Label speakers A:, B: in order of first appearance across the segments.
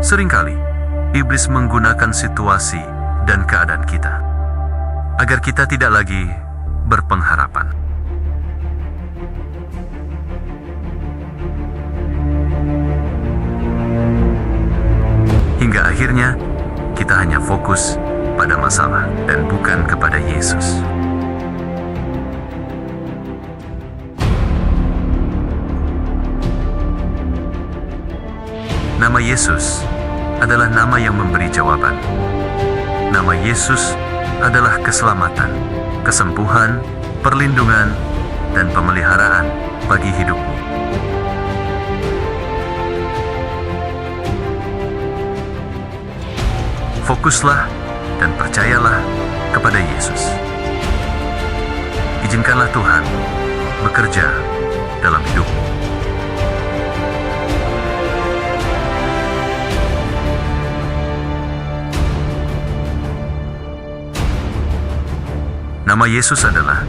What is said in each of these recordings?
A: Seringkali, iblis menggunakan situasi dan keadaan kita agar kita tidak lagi berpengharapan. Hingga akhirnya, kita hanya fokus pada masalah dan bukan kepada Yesus. Nama Yesus adalah nama yang memberi jawaban. Nama Yesus adalah keselamatan, kesembuhan, perlindungan, dan pemeliharaan bagi hidupmu. Fokuslah dan percayalah kepada Yesus. Izinkanlah Tuhan bekerja dalam hidupmu. Nama Yesus adalah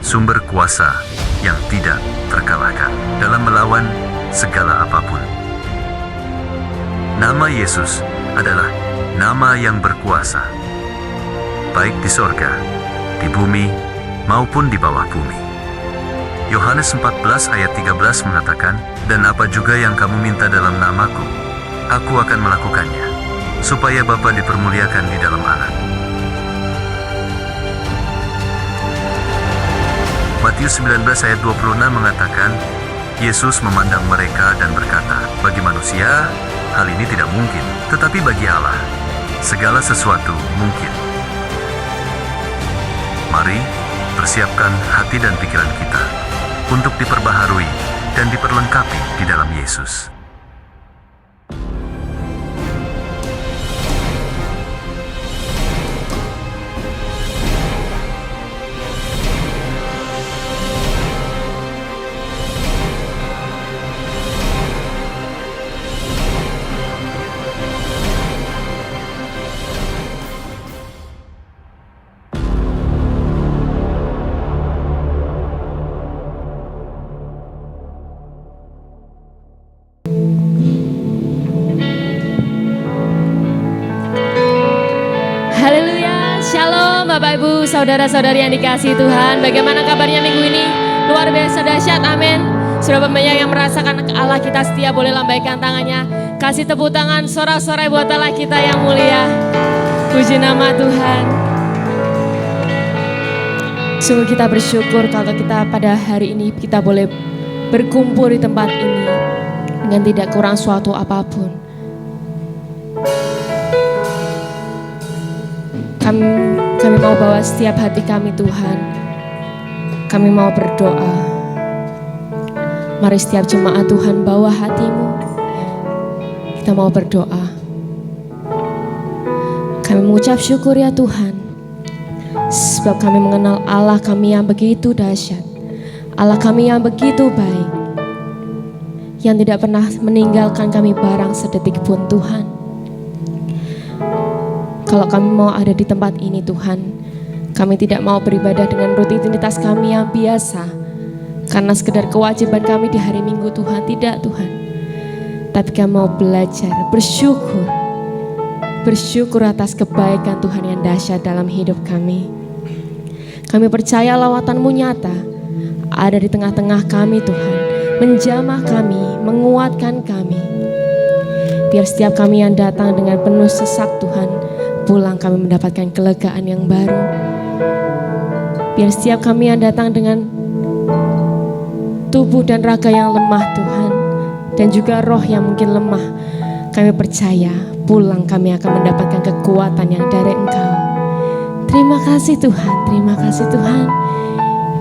A: sumber kuasa yang tidak terkalahkan dalam melawan segala apapun. Nama Yesus adalah nama yang berkuasa, baik di sorga, di bumi, maupun di bawah bumi. Yohanes 14 ayat 13 mengatakan, "Dan apa juga yang kamu minta dalam namaku, aku akan melakukannya, supaya Bapa dipermuliakan di dalam Anak." Matius 19 ayat 26 mengatakan, Yesus memandang mereka dan berkata, "Bagi manusia, hal ini tidak mungkin, tetapi bagi Allah, segala sesuatu mungkin." Mari, persiapkan hati dan pikiran kita untuk diperbaharui dan diperlengkapi di dalam Yesus.
B: Bapak Ibu, saudara-saudari yang dikasihi Tuhan, bagaimana kabarnya minggu ini? Luar biasa dahsyat, amin. Sudah banyak yang merasakan Allah kita setia, boleh lambaikan tangannya. Kasih tepuk tangan, sorak-sorai buat Allah kita yang mulia. Puji nama Tuhan. Sungguh kita bersyukur kalau kita pada hari ini kita boleh berkumpul di tempat ini dengan tidak kurang suatu apapun. Kami mau bawa setiap hati kami Tuhan. Kami mau berdoa. Mari setiap jemaat Tuhan bawa hatimu. Kita mau berdoa. Kami mengucap syukur ya Tuhan. Sebab kami mengenal Allah kami yang begitu dahsyat. Allah kami yang begitu baik. Yang tidak pernah meninggalkan kami barang sedetik pun Tuhan. Kalau kami mau ada di tempat ini Tuhan, kami tidak mau beribadah dengan rutinitas kami yang biasa, karena sekedar kewajiban kami di hari Minggu Tuhan, tidak Tuhan. Tapi kami mau belajar, bersyukur atas kebaikan Tuhan yang dahsyat dalam hidup kami. Kami percaya lawatan-Mu nyata, ada di tengah-tengah kami Tuhan, menjamah kami, menguatkan kami. Biar setiap kami yang datang dengan penuh sesak Tuhan, pulang kami mendapatkan kelegaan yang baru. Biar setiap kami yang datang dengan tubuh dan raga yang lemah Tuhan, dan juga roh yang mungkin lemah, kami percaya pulang kami akan mendapatkan kekuatan yang dari Engkau. Terima kasih Tuhan, terima kasih Tuhan.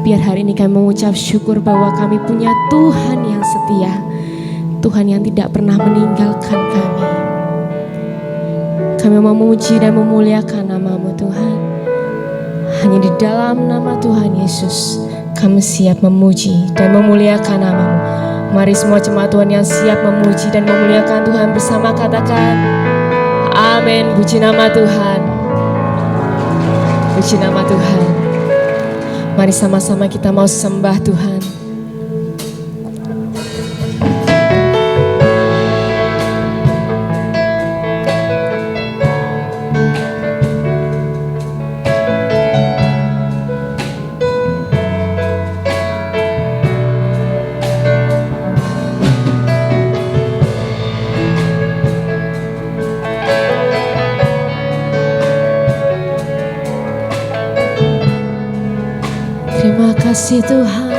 B: Biar hari ini kami mengucap syukur bahwa kami punya Tuhan yang setia, Tuhan yang tidak pernah meninggalkan kami. Kami mau memuji dan memuliakan nama-Mu Tuhan. Hanya di dalam nama Tuhan Yesus kami siap memuji dan memuliakan nama-Mu. Mari semua jemaat Tuhan yang siap memuji dan memuliakan Tuhan bersama katakan amin. Puji nama Tuhan. Puji nama Tuhan. Mari sama-sama kita mau sembah Tuhan. kasih Tuhan.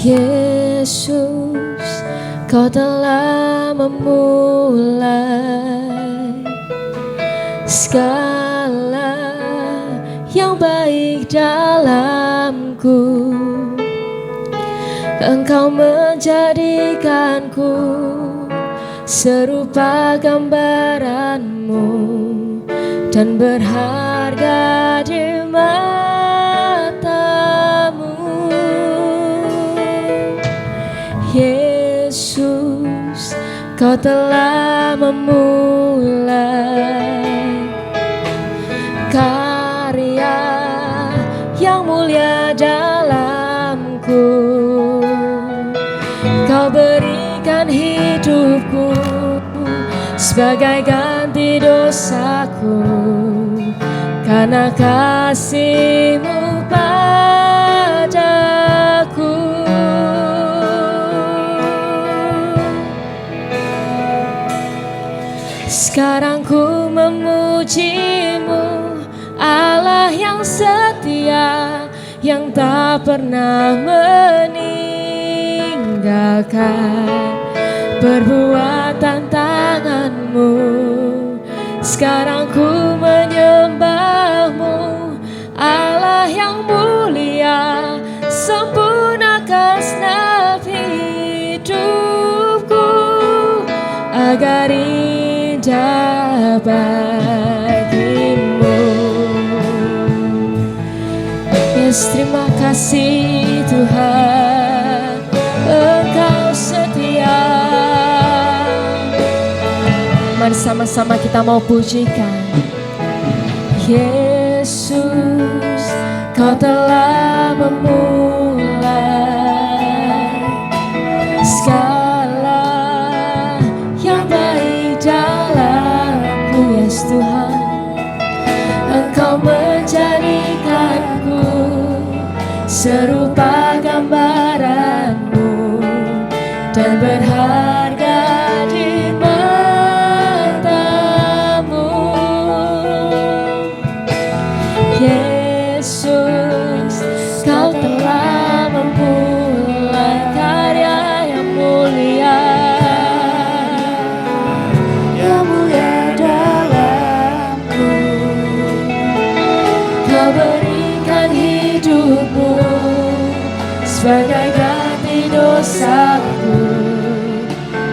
B: Yesus, Kau telah memulai segala yang baik dalamku. Engkau menjadikanku serupa gambaran-Mu dan berharga di mata-Mu. Yesus, Kau telah memulai karya yang mulia dalamku. Kau berikan hidupku sebagai ganti dosaku, karena kasih-Mu padaku. Sekarang ku memuji-Mu, Allah yang setia, yang tak pernah meninggalkan perbuatan tangan-Mu. Sekarang ku menyembah-Mu, Allah yang mulia, sempurnakan segenap hidupku agar indah bagi-Mu. Yes, terima kasih Tuhan, Engkau setia. Mari sama-sama kita mau pujikan. Yesus, Kau telah memulai segala yang baik dalamku. Yes Tuhan, Engkau menjadikanku serupa gambaran-Mu dan berharga di mata-Mu. Yesus, Kau telah memulai karya yang mulia dalamku. Kau berikan hidupmu sebagai ganti dosaku,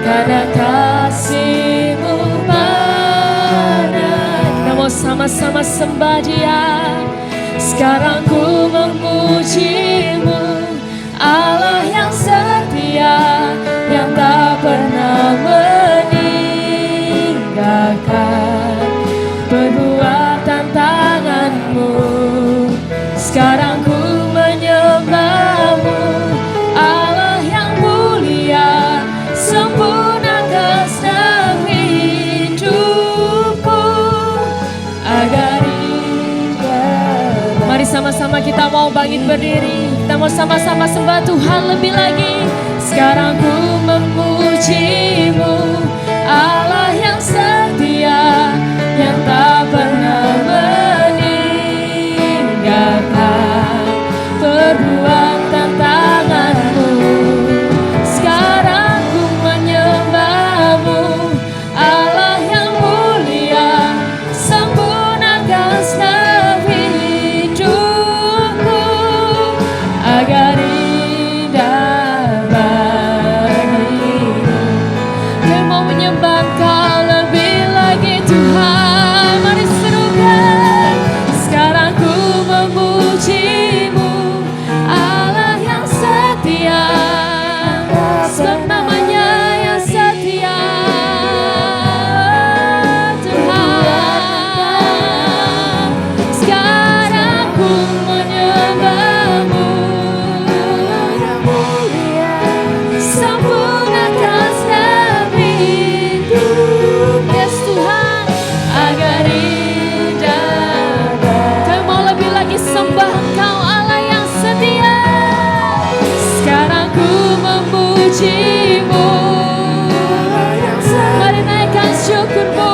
B: karena kasih-Mu padaku. Kita mau sama-sama sembah Dia. Sekarang ku memuji-Mu, Allah yang setia, yang tak pernah meninggalkan perbuatan tangan-Mu. Sekarang ku menyembah-Mu, Allah yang mulia, sempurnakan segenap hidupku agar indah. Mari sama-sama kita mau bangkit berdiri, kita mau sama-sama sembah Tuhan lebih lagi. Sekarang ku memuji-Mu, Allah yang setia, yang tak pernah meninggalkan perbuatan tangan-Mu. Sekarang ku menyembah-Mu, Allah yang mulia, sempurnakan segenap hidupku agar indah bagi-Mu. Kau mau menyembah Kau lebih lagi Tuhan. Mari serukan. Sekarang ku memuji-Mu, Allah yang setia, sebab namanya yang setia. Tuhan, sekarang ku menyembah-Mu, Allah yang mulia, sempurnakan segenap hidup. Yes Tuhan, agar indah. Kau mau lebih lagi sembah Engkau, Allah yang setia. Sekarang ku memuji-Mu, mari naikkan syukur-Mu.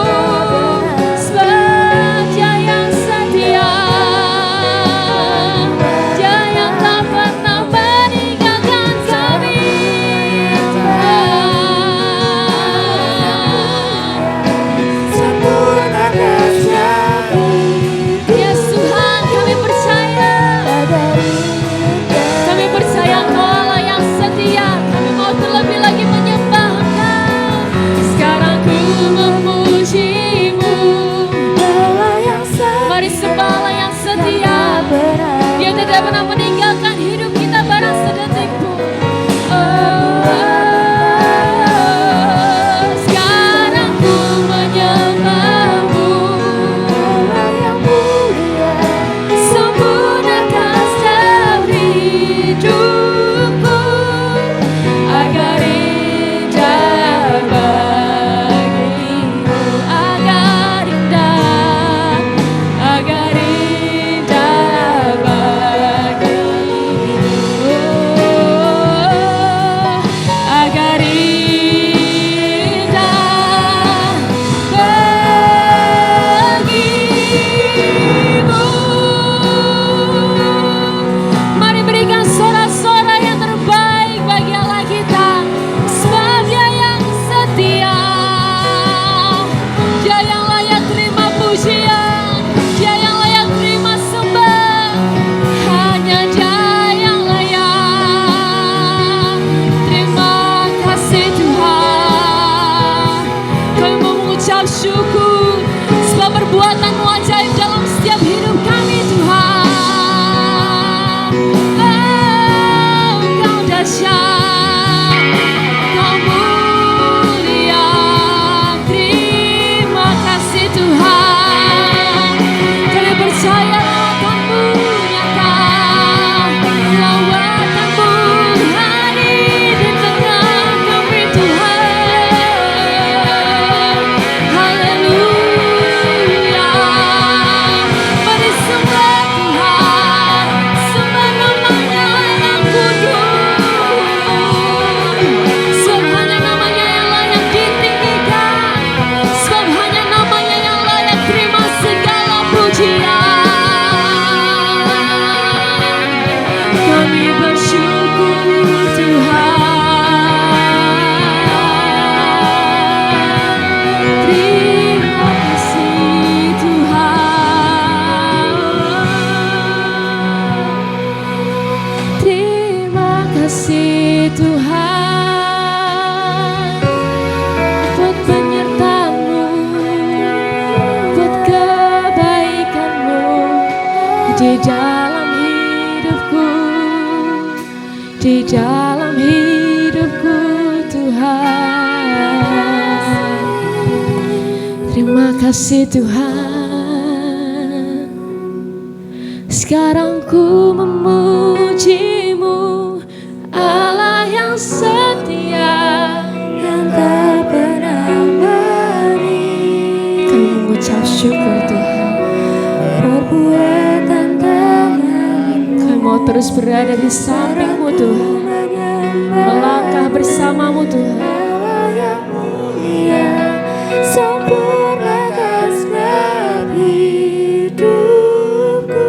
B: di dalam hidupku, di dalam hidupku Tuhan. Terima kasih Tuhan. Sekarang ku memuji-Mu, Allah yang setia,
C: yang tak pernah beri.
B: kami mengucap syukur Tuhan.
C: Perbuatan tangan
B: Kami mau terus berada di samping-Mu Tuhan, melangkah bersama-Mu Tuhan.
C: Allah yang mulia, sempurnakan setiap hidupku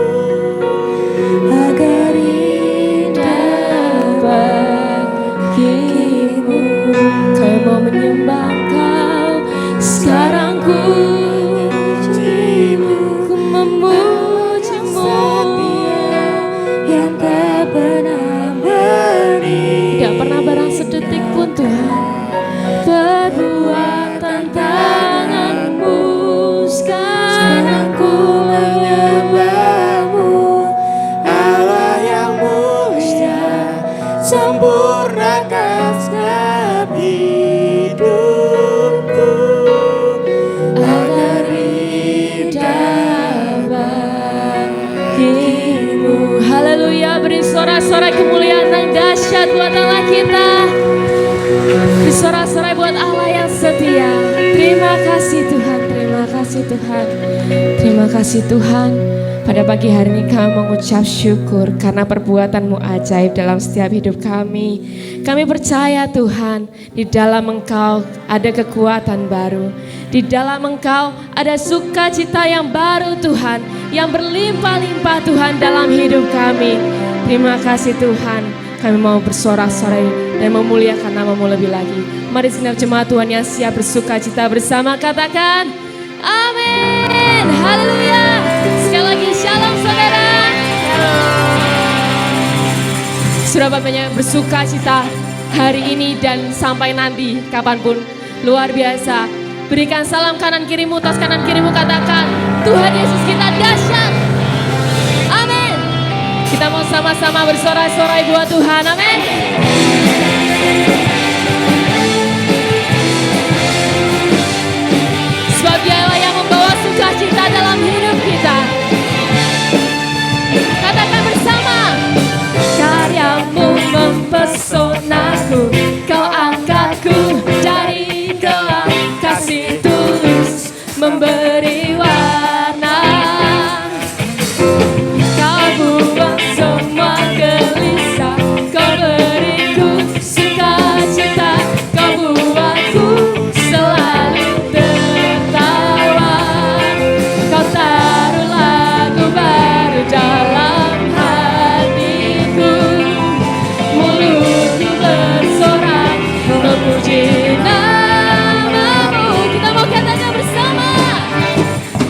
C: agar indah
B: bagimu. Kami mau menyembah Engkau. Sekarang ku memuji-Mu,
C: yang tak pernah beri.
B: tidak pernah barang sedetik pun Tuhan. Perbuatan tangan-Mu sekarang ku
C: menyembah-Mu, Allah yang mulia, sempurnakan setiap hidupku agar indah
B: bagimu. Haleluya, beri sorak-sorai kemuliaan yang dahsyat buat Allah kita. Beri sorak-sorai buat Allah yang setia. Terima kasih Tuhan, terima kasih Tuhan. Terima kasih Tuhan. Pada pagi hari ini kami mengucap syukur karena perbuatan-Mu ajaib dalam setiap hidup kami. Kami percaya Tuhan, di dalam Engkau ada kekuatan baru. Di dalam Engkau ada sukacita yang baru Tuhan, yang berlimpah-limpah Tuhan dalam hidup kami. Terima kasih Tuhan, kami mau bersorak-sorai dan memuliakan nama-Mu lebih lagi. Mari segenap jemaat Tuhan yang siap bersukacita bersama katakan amin. Haleluya. Sekali lagi shalom saudara. Surabaya banyak bersukacita hari ini dan sampai nanti kapanpun. Luar biasa. Berikan salam kanan kirimu, tas kanan kirimu, katakan Tuhan Yesus kita dahsyat. Amin. Kita mau sama-sama bersorai-sorai buat Tuhan. Amin. Sebab Dialah yang membawa sukacita dalam hidup kita. Katakan bersama. Karyamu mempesonaku, Kau angkatku dari gelap, kasih tulus memberi warna. Kau buang semua gelisah, Kau beriku sukacita, Kau buatku selalu tertawa. Kau taruh lagu baru dalam hatiku, mulutku bersorak memuji nama-Mu. Kita mau katakan bersama.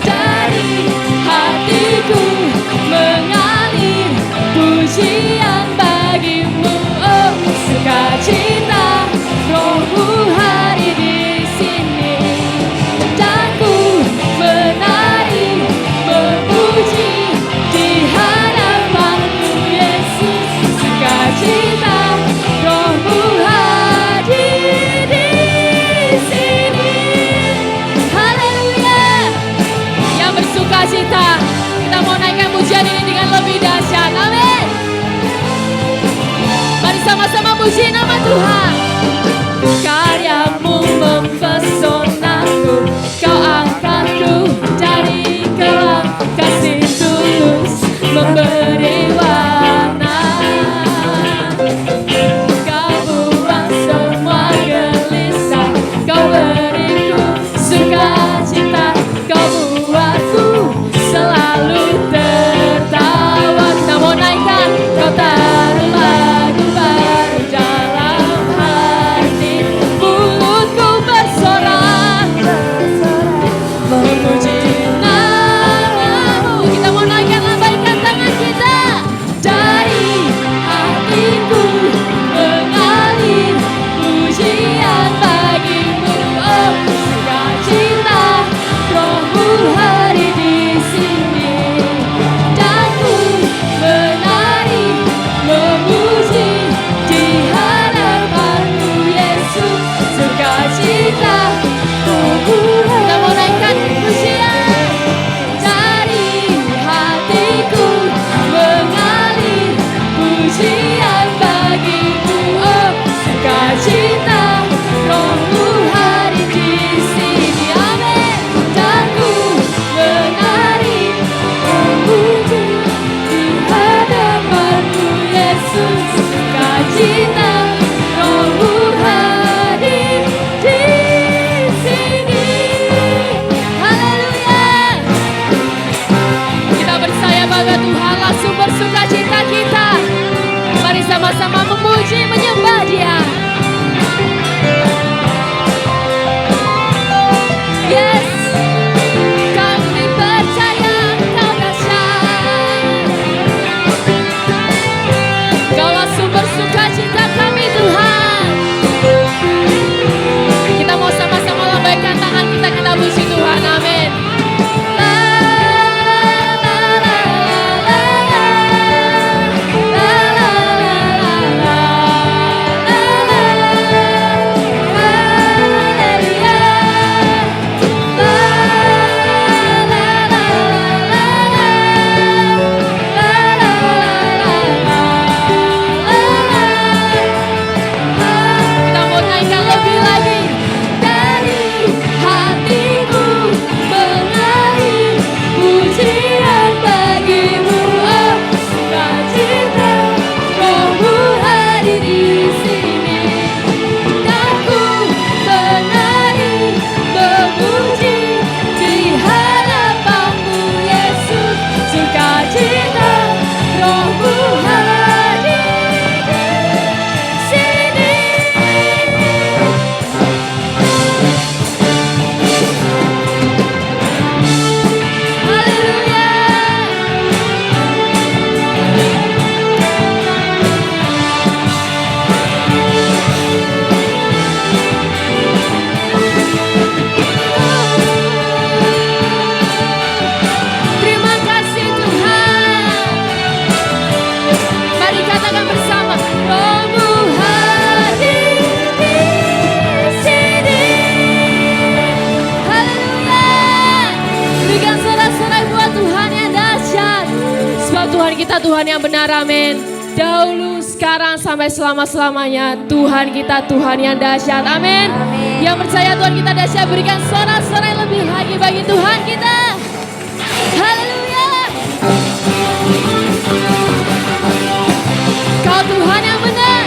B: Dari hatiku mengalir pujian bagi-Mu, oh sukacita Roh-Mu hadir di sini. Dan ku menari memuji di hadapan-Mu Yesus. Sukacita Roh-Mu hadir di sini. Haleluya. Yang bersukacita, kita mau naikkan pujian ini dengan lebih dahsyat. Amin. Mari sama-sama puji nama Tuhan. Karyamu mempesonaku, Kau angkatku dari gelap, kasih tulus memberi warna. Kau buang semua gelisah, Kau beriku sukacita, Kau buatku selalu tertawa. Kita mau naikkan. Kau taruh lagu baru dalam hati, mulutku bersorak memuji nama-Mu. Kita mau naikkan, lambaikan tangan kita. memuji, menyembah Dia. Yes, kami percaya Engkau dahsyat. Kaulah sumber sukacita kami Tuhan. Kita mau sama-sama lambaikan tangan kita puji Tuhan, amin. Kita mau naikkan lebih lagi. Dari hatiku mengalir pujian bagimu, oh sukacita Rohmu hadir di sini. Dan ku menari memuji di hadapanmu Yesus, sukacita Rohmu hadir di sini. Haleluya. Terima kasih Tuhan. Mari katakan bersama, Rohmu hadir di sini. Haleluya. Berikan sorak-sorai buat Tuhan yang dahsyat. Sebab Tuhan kita Tuhan yang benar, amin. Dahulu, sekarang, sampai selama-selamanya Tuhan kita Tuhan yang dahsyat, amin. Yang percaya Tuhan kita dahsyat, berikan sorak-sorai lebih lagi bagi Tuhan kita. Haleluya. Kau Tuhan yang benar.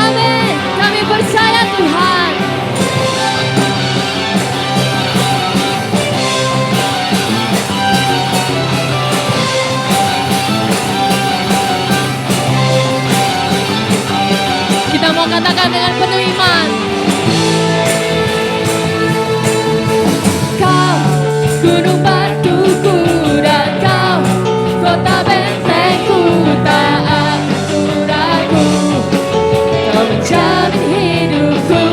B: Amin. Kami percaya Tuhan. Kita mau katakan dengan penuh iman. Kau gunung batuku dan kau kota bentengku, tak aku ragu. Kau menjamin hidupku,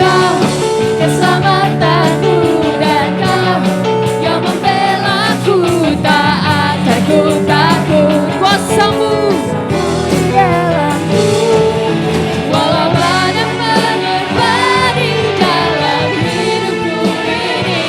B: kau keselamatanku, dan kau yang membelaku, tak akan ku takut. Kuasamu walau banyak menerpa di dalam hidupku ini,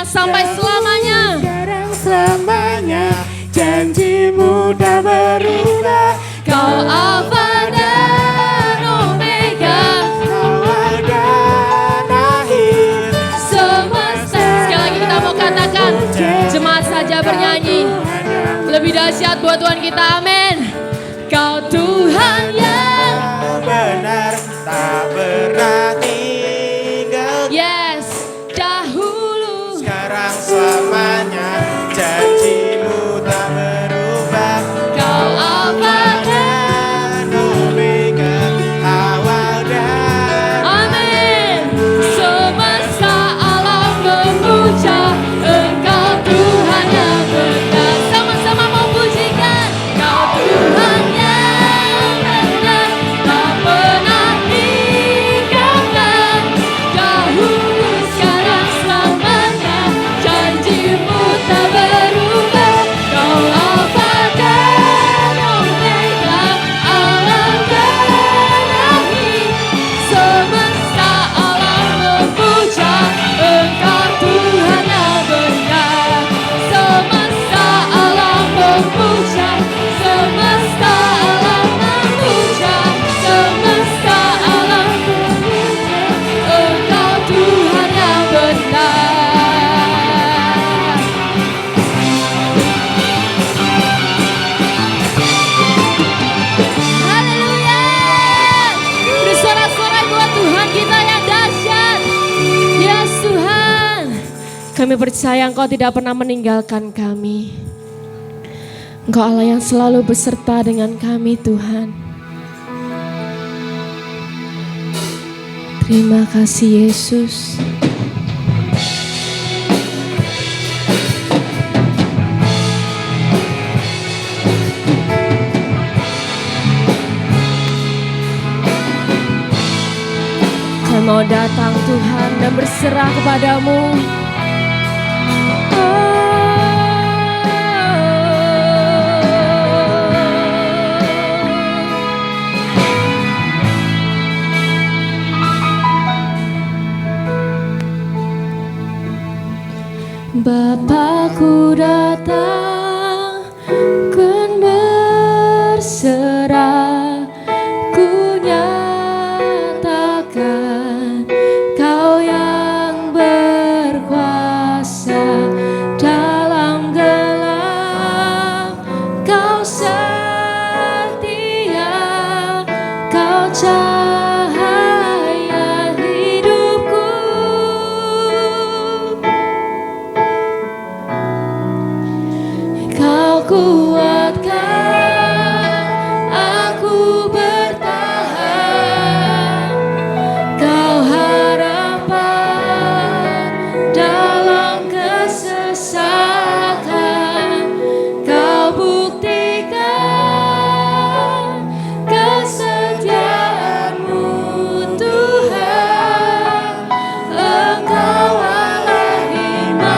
B: sampai selamanya.
C: Sekarang selamanya, janjimu tak berubah.
B: Kau Alfa dan Omega,
C: Awal dan akhir
B: semesta. Sekali lagi kita mau katakan, jemaat saja bernyanyi. Lebih dahsyat buat Tuhan kita, amin. Kau Tuhan yang
C: benar, tak pernah tinggal.
B: yes, dahulu.
C: Sekarang selamanya, janjimu tak berubah.
B: Kau Alfa
C: Dan Omega, awal dan
B: amin. Semesta alam memuja Engkau Tuhan yang benar. Sama-sama mau pujikan. Kau Tuhan yang benar, tak pernah tinggalkan. Dahulu, sekarang, selamanya, janjimu tak berubah. Kau Alfa dan Omega, awal dan akhir. Semesta alam memuja Engkau Tuhan yang benar. Semesta alam memuja, semesta alam memuja, semesta alam memuja Engkau Tuhan yang benar. Haleluya. Beri sorak-sorai buat Tuhan kita yang dahsyat. Yes Tuhan, kami percaya Engkau tidak pernah meninggalkan kami. Engkau Allah yang selalu beserta dengan kami Tuhan. Terima kasih Yesus. Kami mau datang Tuhan dan berserah kepadamu. Bapakku datang, kan berserah, ku nyatakan Kau yang berkuasa dalam gelap. Kau setia, Kau cahaya hidupku. Kau kuatkan aku bertahan. Kau harapan dalam kesesakan. Kau buktikan kesetiaan-Mu Tuhan. Engkau Allah Immanuel.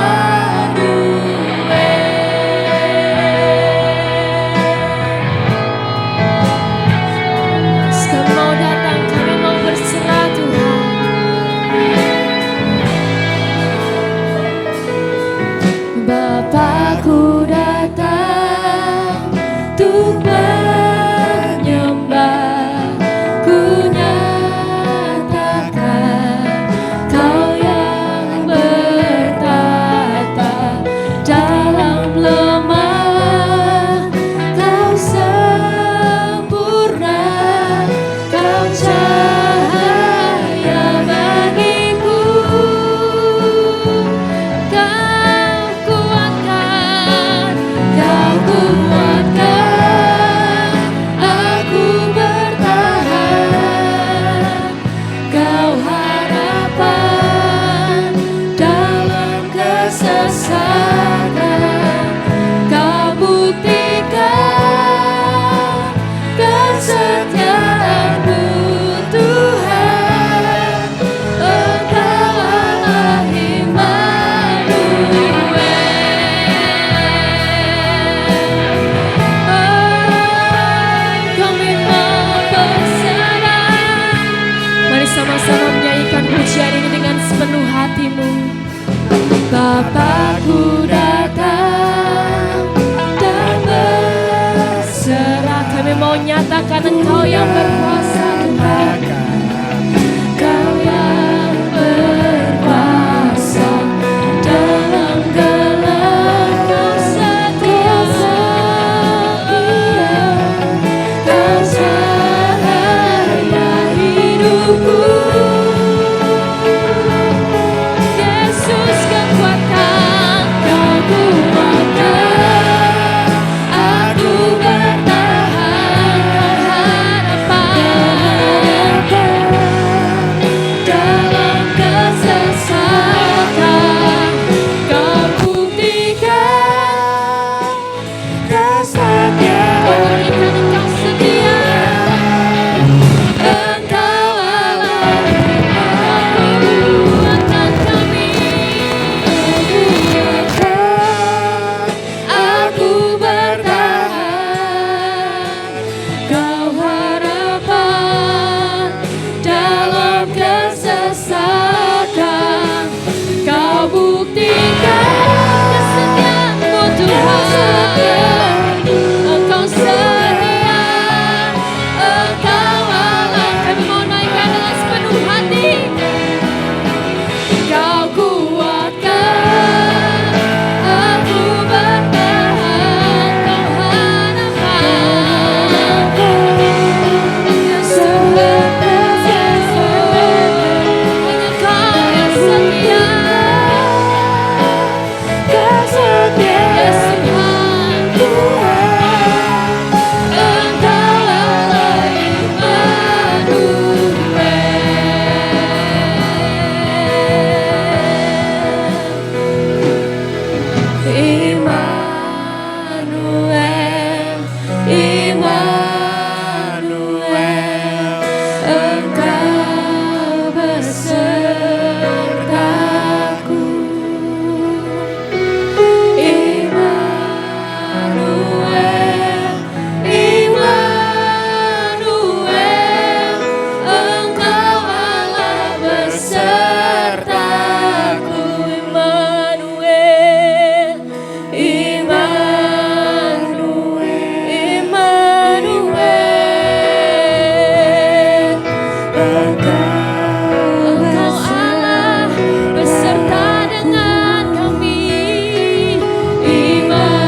B: Bapakku datang dan berserah. Kami mau nyatakan Engkau yang berkuasa Tuhan. Kau yang berkuasa dalam gelap, Kau setia, Kau cahaya hidupku. Yesus kekuatan, Kau kuatkan aku bertahan, Kau harapan dalam kesesatan. Kau buktikan kesetiaan. Kau buktikan Engkau setia. Engkau Allah, kekuatan kami. Aku bertahan, Kau harapan dalam kesesatan. Kau buktikan kesetiaan-Mu Tuhan. Engkau setia, Engkau Allah. Kami mau naikkan dengan sepenuh hati. Kau kuatkan aku bertahan, Kau harapan hanya Kau yang setia. Yes Tuhan, Engkau Allah Immanuel. Immanuel, Engkau besertaku. Immanuel, Immanuel, Engkau Allah besertaku. Immanuel, Immanuel, Immanuel, Engkau Allah beserta dengan kami. Immanuel,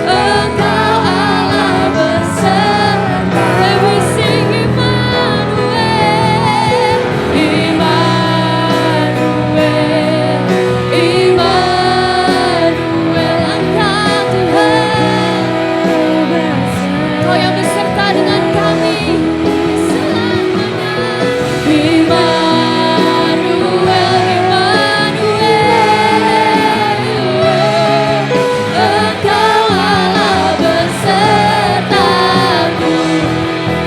B: Engkau Allah beserta. We sing Immanuel, Immanuel, Immanuel, Engkau Tuhan. Kau yang beserta dengan kami selamanya. Immanuel, Immanuel, Engkau Allah besertaku.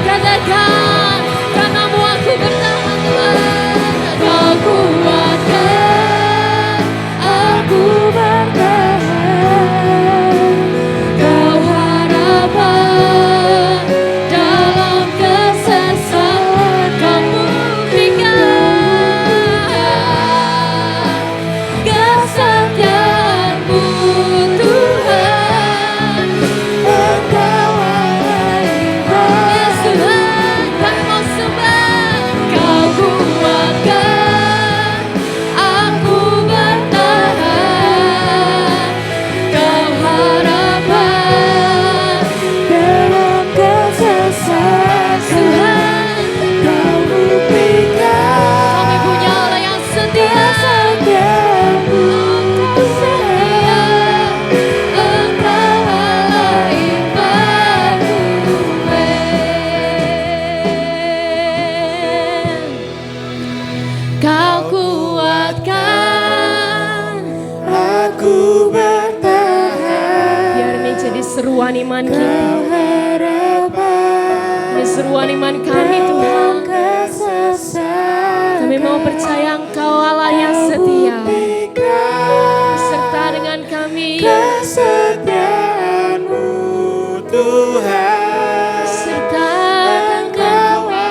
B: Katakan, karena-Mu aku bertahan Tuhan. Kau kuatkan aku bertahan, Kau harapan dalam kesesatan. Kau buktikan kesetiaan-Mu Tuhan. Engkau Allah Yes Tuhan, kami mau sembah. Kau kuatkan aku bertahan, Kau harapan dalam kesesatan. Tuhan, Kau buktikan kami punya Allah yang setia. Engkau setia, Engkau Allah Immanuel. Kau kuatkan
C: Aku bertahan.
B: biar ini jadi seruan iman kita. Ini seruan iman kami Tuhan. Kami mau percaya Engkau Allah yang setia beserta dengan kami.
C: Kesetiaan-Mu Tuhan.
B: Serta dengan kami.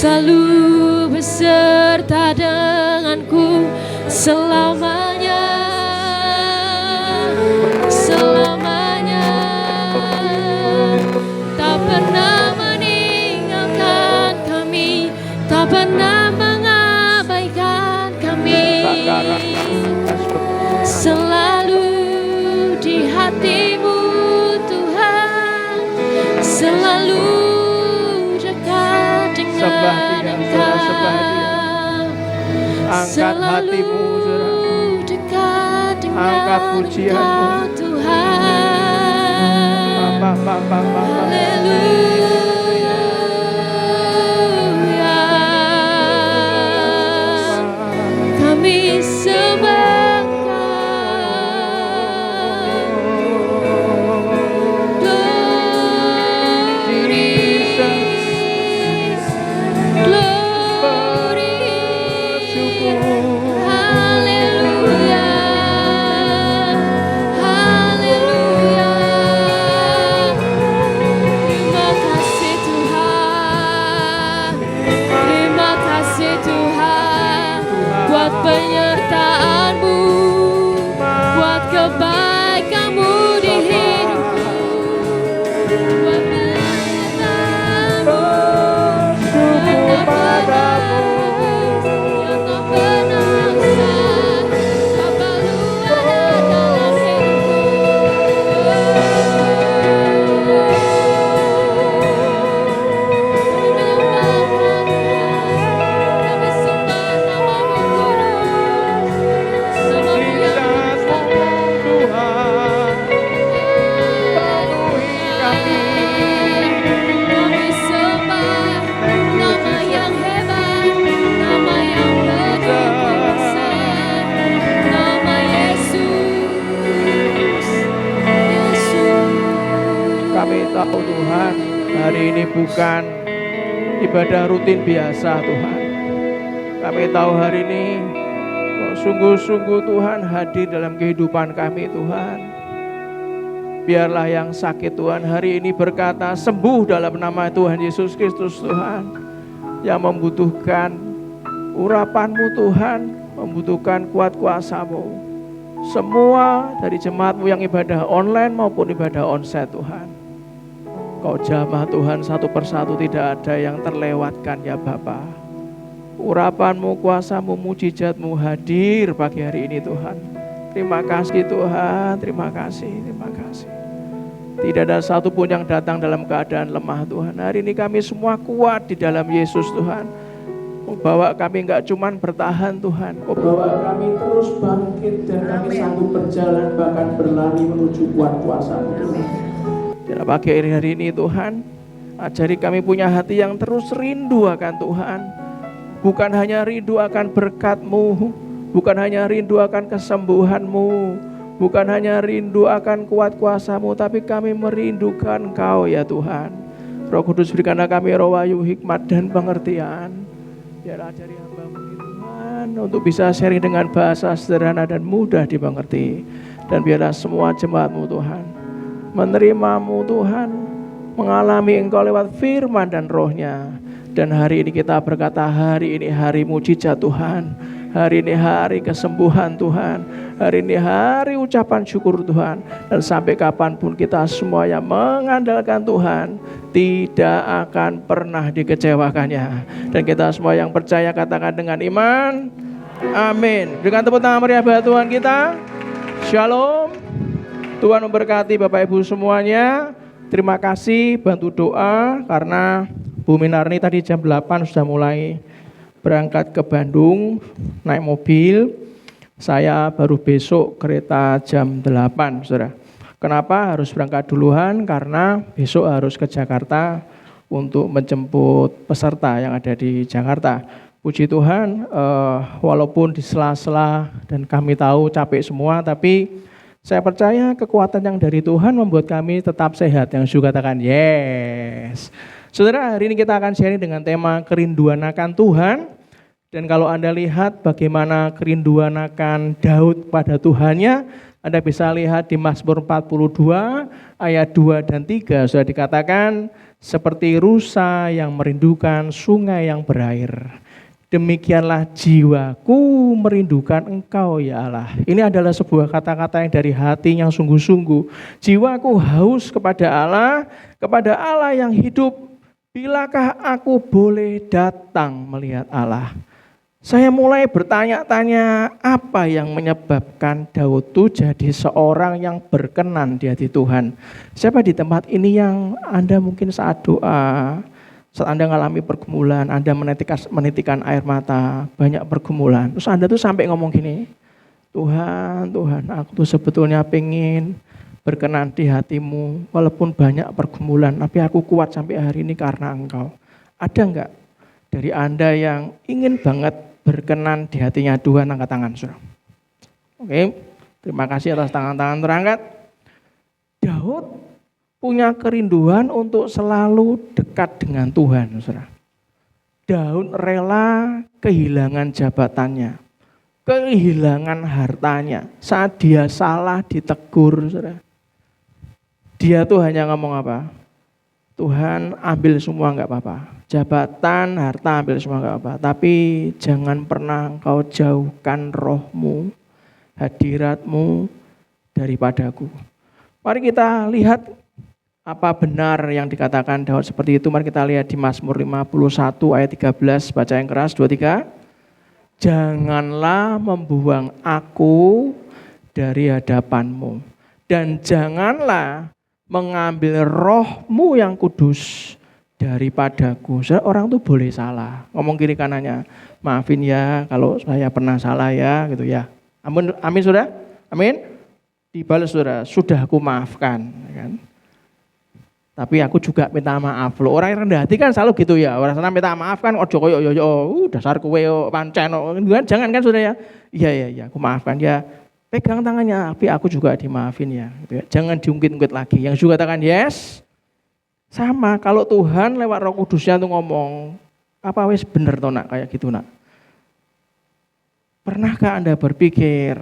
B: selalu beserta denganku selamanya, selamanya. Tak pernah meninggalkan kami, tak pernah mengabaikan kami. Selalu di hatimu Tuhan, selalu dekat dengan Engkau.
C: Angkat hatimu, saudara.
B: Dekat dengan
C: Angkat pujianmu.
B: Engkau Tuhan. Haleluya. Kami sembah penyertaan-Mu, buat kebaikan-Mu di hidupku, buat penyertaan-Mu, yang tak pernah usai, Bapa Lu ada dalam
C: tahu Tuhan, hari ini bukan ibadah rutin biasa Tuhan. Kami tahu hari ini sungguh-sungguh Tuhan hadir dalam kehidupan kami Tuhan. Biarlah yang sakit Tuhan hari ini berkata sembuh dalam nama Tuhan Yesus Kristus Tuhan. Yang membutuhkan urapan-Mu Tuhan, membutuhkan kuat kuasa-Mu. Semua dari jemaat-Mu yang ibadah online maupun ibadah onsite Tuhan. Kau jamah Tuhan satu persatu, tidak ada yang terlewatkan ya Bapa. Urapan-Mu, kuasa-Mu, mujizat-Mu hadir pagi hari ini Tuhan. Terima kasih Tuhan, terima kasih, terima kasih. Tidak ada satupun yang datang dalam keadaan lemah Tuhan. Hari ini kami semua kuat di dalam Yesus Tuhan. Kau bawa kami enggak cuman bertahan Tuhan, Kau bawa kami terus bangkit dan kami sanggup berjalan bahkan berlari menuju kuat kuasa-Mu Tuhan. Dalam pagi hari ini Tuhan, ajari kami punya hati yang terus rindu akan Tuhan. Bukan hanya rindu akan berkat-Mu, bukan hanya rindu akan kesembuhan-Mu, bukan hanya rindu akan kuat kuasa-Mu, tapi kami merindukan Engkau ya Tuhan. Roh Kudus berikanlah kami roh wahyu, hikmat dan pengertian. Biar ajari hamba-Mu Tuhan untuk bisa sharing dengan bahasa sederhana dan mudah dimengerti. Dan biarlah semua jemaat-Mu Tuhan menerima-Mu Tuhan, mengalami Engkau lewat firman dan rohnya. Dan hari ini kita berkata, hari ini hari mujizat Tuhan, hari ini hari kesembuhan Tuhan, hari ini hari ucapan syukur Tuhan. Dan sampai kapanpun kita semua yang mengandalkan Tuhan tidak akan pernah dikecewakannya. Dan kita semua yang percaya katakan dengan iman, amin. Dengan tepuk tangan meriah buat Tuhan kita. Shalom. Tuhan memberkati Bapak Ibu semuanya. Terima kasih bantu doa karena Bu Minarni tadi jam 8 sudah mulai berangkat ke Bandung naik mobil. Saya baru besok kereta jam 8, Saudara. Kenapa harus berangkat duluan? Karena besok harus ke Jakarta untuk menjemput peserta yang ada di Jakarta. Puji Tuhan, walaupun di sela-sela dan kami tahu capek semua, tapi saya percaya kekuatan yang dari Tuhan membuat kami tetap sehat. Yang juga katakan yes. Saudara, hari ini kita akan sharing dengan tema kerinduan akan Tuhan. Dan kalau Anda lihat bagaimana kerinduan akan Daud pada Tuhannya, Anda bisa lihat di Mazmur 42 ayat 2 dan 3 sudah dikatakan seperti rusa yang merindukan sungai yang berair. Demikianlah jiwaku merindukan Engkau ya Allah. Ini adalah sebuah kata-kata yang dari hati yang sungguh-sungguh. Jiwaku haus kepada Allah yang hidup. Bilakah aku boleh datang melihat Allah? Saya mulai bertanya-tanya apa yang menyebabkan Daud itu jadi seorang yang berkenan di hati Tuhan. Siapa di tempat ini yang Anda mungkin saat doa, saat Anda mengalami pergumulan, Anda menitikan air mata, banyak pergumulan. Terus Anda tuh sampai ngomong gini, Tuhan, aku tuh sebetulnya pengen berkenan di hatimu, walaupun banyak pergumulan, tapi aku kuat sampai hari ini karena Engkau. Ada enggak dari Anda yang ingin banget berkenan di hatinya Tuhan? Angkat tangan, saudara. Oke, terima kasih atas tangan-tangan terangkat. Daud punya kerinduan untuk selalu dekat dengan Tuhan, saudara. Daud rela kehilangan jabatannya, kehilangan hartanya. Saat dia salah ditegur, saudara. Dia tuh hanya ngomong apa? Tuhan ambil semua enggak apa-apa. Jabatan, harta ambil semua enggak apa-apa. Tapi jangan pernah Engkau jauhkan rohmu, hadiratmu daripadaku. Mari kita lihat apa benar yang dikatakan Daud seperti itu. Mari kita lihat di Mazmur 51 ayat 13. Baca yang keras, 2, 3. Janganlah membuang aku dari hadapanmu. Dan janganlah mengambil rohmu yang kudus daripadaku. Orang tuh boleh salah. Ngomong kiri kanannya, maafin ya kalau saya pernah salah ya, gitu ya. Amin, amin saudara? Amin? Dibalas saudara, sudah aku maafkan. Kan? Tapi aku juga minta maaf loh. Orang yang rendah hati kan selalu gitu ya. Orang sana minta maaf kan, ojo koyo dasar kowe pancen. Jangan kan saudara ya? Iya, aku maafkan ya. Pegang tangannya, tapi aku juga dimaafin ya. Gitu ya. Jangan diungkit-ungkit lagi. Yang juga katakan yes. Sama, kalau Tuhan lewat Roh Kudusnya tuh ngomong, apa wis bener toh nak kayak gitu nak. Pernahkah Anda berpikir,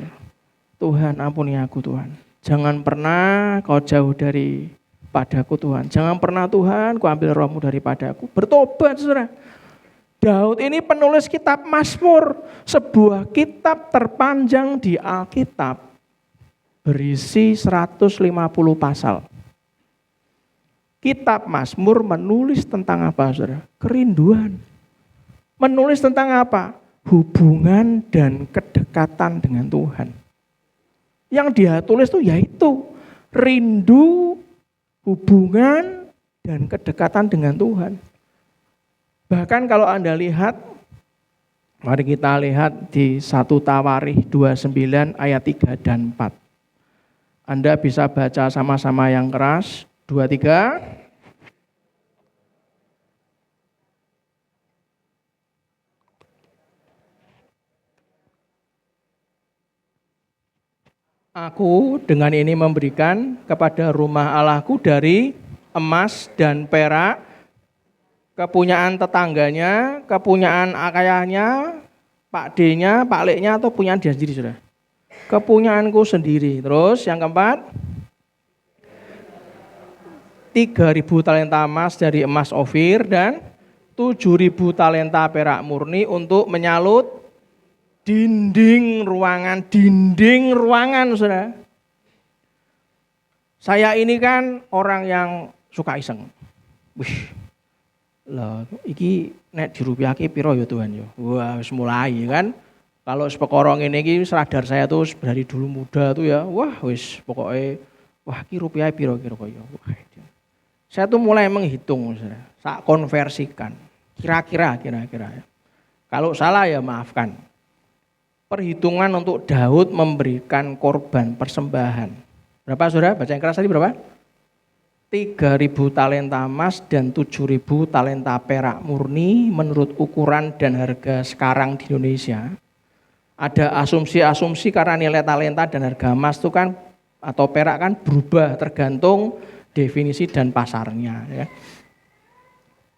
C: Tuhan ampuni aku Tuhan. Jangan pernah kau jauh dari padaku Tuhan. Jangan pernah Tuhan kau ambil rohmu daripadaku. Bertobat saudara. Daud ini penulis kitab Mazmur, sebuah kitab terpanjang di Alkitab, berisi 150 pasal. Kitab Mazmur menulis tentang apa, saudara? Kerinduan. Menulis tentang apa? Hubungan dan kedekatan dengan Tuhan. Yang dia tulis itu yaitu rindu, hubungan, dan kedekatan dengan Tuhan. Bahkan kalau Anda lihat, mari kita lihat di 1 Tawarikh 29 ayat 3 dan 4. Anda bisa baca sama-sama yang keras, 2, 3. Aku dengan ini memberikan kepada rumah Allahku dari emas dan perak, kepunyaan tetangganya, kepunyaan ayahnya, Pak D-nya, Pak Leknya, atau punyaan dia sendiri sudah. Kepunyaanku sendiri. Terus yang keempat, 3.000 talenta emas dari emas Ofir dan 7.000 talenta perak murni untuk menyalut dinding ruangan saudara. Saya ini kan orang yang suka iseng. Wih. Lah iki nek dirupiahke piro ya Tuhan ya. Wah wis mulai kan. Kalau sepekara ngene iki radar saya tuh dari dulu muda tuh ya. Wah wis pokoknya wah iki rupiah piro kira-kira ya. Saya tuh mulai menghitung saudara. Sak konversikan. Kira-kira ya. Kalau salah ya maafkan. Perhitungan untuk Daud memberikan korban persembahan. Berapa saudara? Baca yang keras tadi berapa? 3.000 talenta emas dan 7.000 talenta perak murni menurut ukuran dan harga sekarang di Indonesia. Ada asumsi-asumsi karena nilai talenta dan harga emas itu kan atau perak kan berubah tergantung definisi dan pasarnya. Ya.